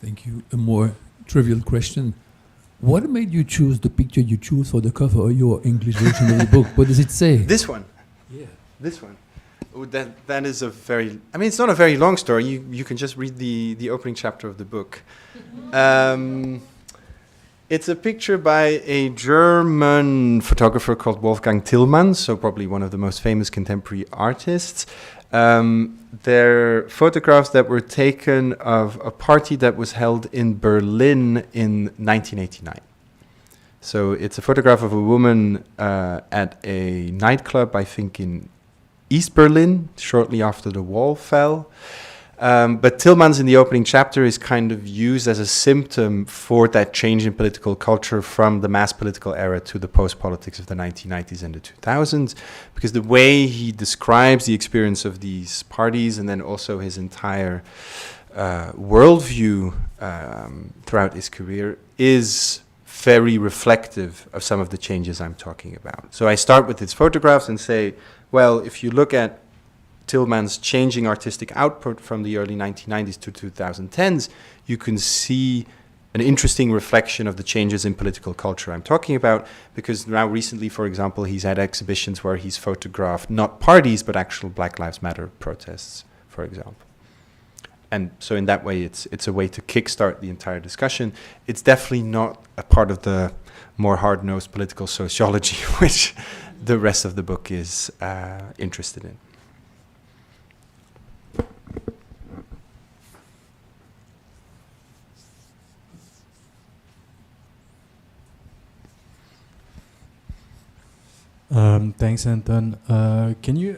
Thank you. A more trivial question. What made you choose the picture you choose for the cover of your English version of the book? What does it say? This one. Yeah. This one. Oh, that is a very, I mean, it's not a very long story. You can just read the opening chapter of the book. It's a picture by a German photographer called Wolfgang Tillmann, so probably one of the most famous contemporary artists. They're photographs that were taken of a party that was held in Berlin in 1989. So it's a photograph of a woman at a nightclub, I think in East Berlin, shortly after the wall fell. But Tillmann's in the opening chapter is kind of used as a symptom for that change in political culture from the mass political era to the post-politics of the 1990s and the 2000s, because the way he describes the experience of these parties and then also his entire worldview throughout his career is very reflective of some of the changes I'm talking about. So I start with his photographs and say, well, if you look at Tillmann's changing artistic output from the early 1990s to 2010s, you can see an interesting reflection of the changes in political culture I'm talking about, because now recently, for example, he's had exhibitions where he's photographed not parties, but actual Black Lives Matter protests, for example. And so in that way, it's a way to kickstart the entire discussion. It's definitely not a part of the more hard-nosed political sociology, which the rest of the book is interested in. Thanks, Anton. Can you...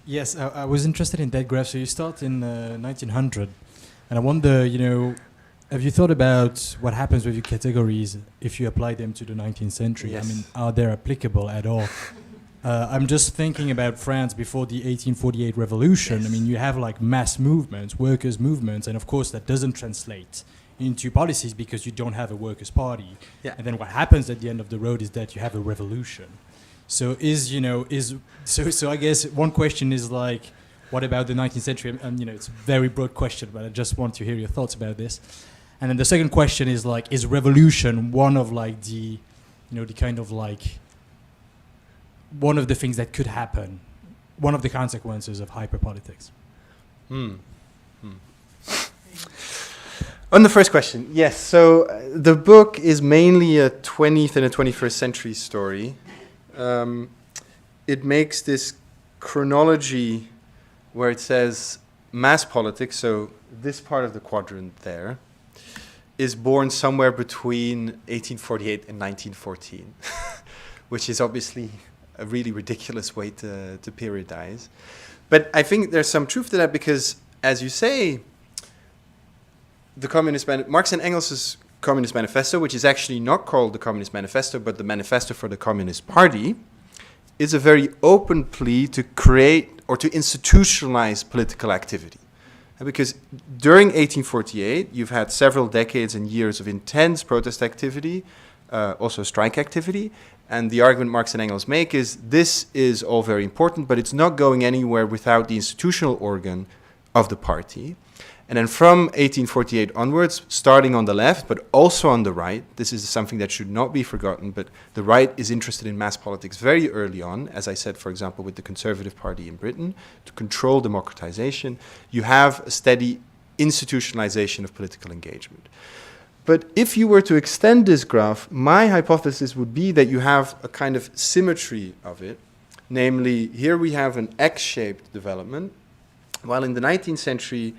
yes, I was interested in that graph. So you start in 1900, and I wonder, have you thought about what happens with your categories if you apply them to the 19th century? Yes. I mean, are they applicable at all? I'm just thinking about France before the 1848 revolution. Yes. I mean, you have like mass movements, workers' movements, and of course that doesn't translate into policies because you don't have a workers' party. Yeah. And then what happens at the end of the road is that you have a revolution. So so I guess one question is like, what about the 19th century? And it's a very broad question, but I just want to hear your thoughts about this. And then the second question is like, is revolution one of like the, the kind of like, one of the things that could happen, one of the consequences of hyperpolitics? On the first question, yes. So the book is mainly a 20th and a 21st century story. It makes this chronology where it says mass politics, so this part of the quadrant there, is born somewhere between 1848 and 1914, which is obviously a really ridiculous way to periodize. But I think there's some truth to that because, as you say, the Marx and Engels' Communist Manifesto, which is actually not called the Communist Manifesto, but the Manifesto for the Communist Party, is a very open plea to create or to institutionalize political activity. Because during 1848, you've had several decades and years of intense protest activity, also strike activity, and the argument Marx and Engels make is this is all very important, but it's not going anywhere without the institutional organ of the party. And then from 1848 onwards, starting on the left, but also on the right, this is something that should not be forgotten, but the right is interested in mass politics very early on, as I said, for example, with the Conservative Party in Britain, to control democratization. You have a steady institutionalization of political engagement. But if you were to extend this graph, my hypothesis would be that you have a kind of symmetry of it. Namely, here we have an X-shaped development, while in the 19th century,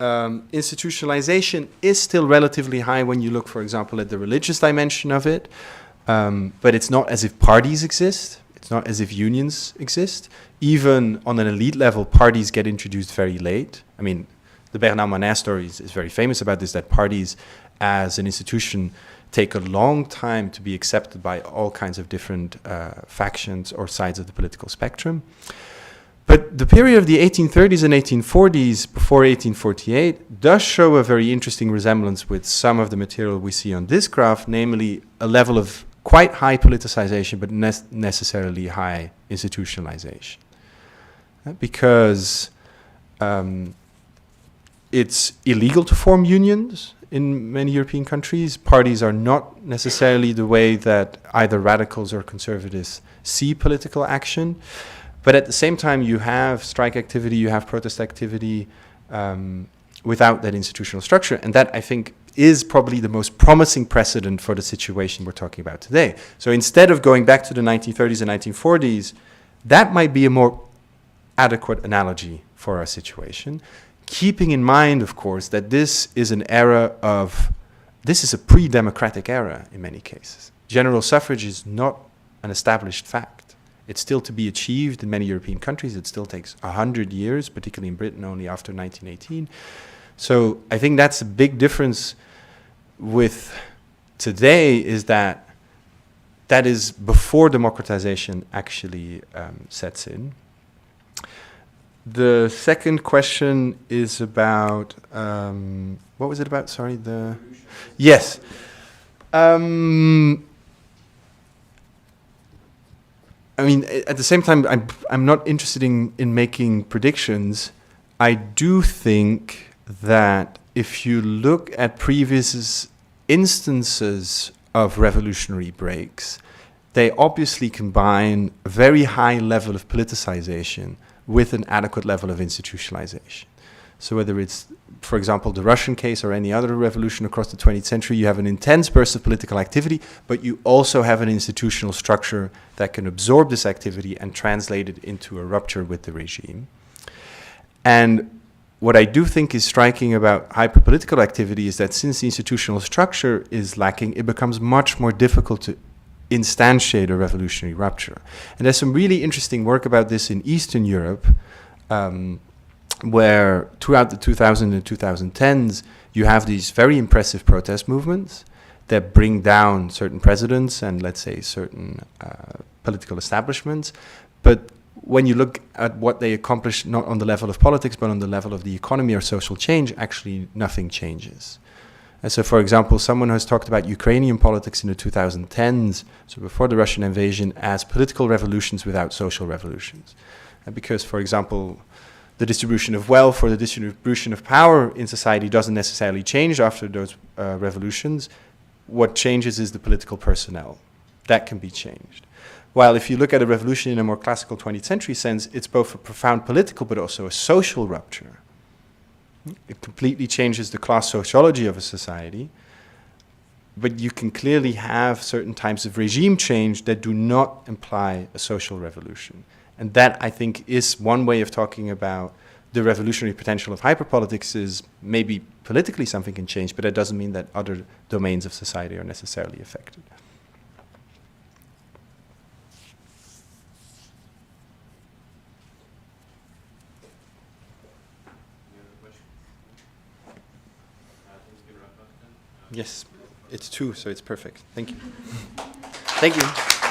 institutionalization is still relatively high when you look, for example, at the religious dimension of it. But it's not as if parties exist. It's not as if unions exist. Even on an elite level, parties get introduced very late. I mean, the Bernard Monnet story is very famous about this, that parties as an institution take a long time to be accepted by all kinds of different factions or sides of the political spectrum. But the period of the 1830s and 1840s before 1848 does show a very interesting resemblance with some of the material we see on this graph, namely a level of quite high politicization, but necessarily high institutionalization. Because it's illegal to form unions in many European countries. Parties are not necessarily the way that either radicals or conservatives see political action. But at the same time, you have strike activity, you have protest activity without that institutional structure. And that, I think, is probably the most promising precedent for the situation we're talking about today. So instead of going back to the 1930s and 1940s, that might be a more adequate analogy for our situation, keeping in mind, of course, that this is an era this is a pre-democratic era in many cases. General suffrage is not an established fact. It's still to be achieved in many European countries. It still takes 100 years, particularly in Britain, only after 1918. So I think that's a big difference with today, is that is before democratization actually sets in. The second question is about, what was it about? Sorry, yes. I mean, at the same time, I'm not interested in making predictions. I do think that if you look at previous instances of revolutionary breaks, they obviously combine a very high level of politicization with an adequate level of institutionalization. So whether it's, for example, the Russian case or any other revolution across the 20th century, you have an intense burst of political activity, but you also have an institutional structure that can absorb this activity and translate it into a rupture with the regime. And what I do think is striking about hyperpolitical activity is that since the institutional structure is lacking, it becomes much more difficult to instantiate a revolutionary rupture. And there's some really interesting work about this in Eastern Europe, where throughout the 2000s and 2010s, you have these very impressive protest movements that bring down certain presidents and, let's say, certain political establishments. But when you look at what they accomplish, not on the level of politics, but on the level of the economy or social change, actually nothing changes. And so, for example, someone has talked about Ukrainian politics in the 2010s, so before the Russian invasion, as political revolutions without social revolutions. Because, for example, the distribution of wealth or the distribution of power in society doesn't necessarily change after those revolutions. What changes is the political personnel. That can be changed. While if you look at a revolution in a more classical 20th century sense, it's both a profound political but also a social rupture. It completely changes the class sociology of a society. But you can clearly have certain types of regime change that do not imply a social revolution. And that, I think, is one way of talking about the revolutionary potential of hyperpolitics. Is maybe politically something can change, but that doesn't mean that other domains of society are necessarily affected. Yes, it's 2, so it's perfect. Thank you. Thank you.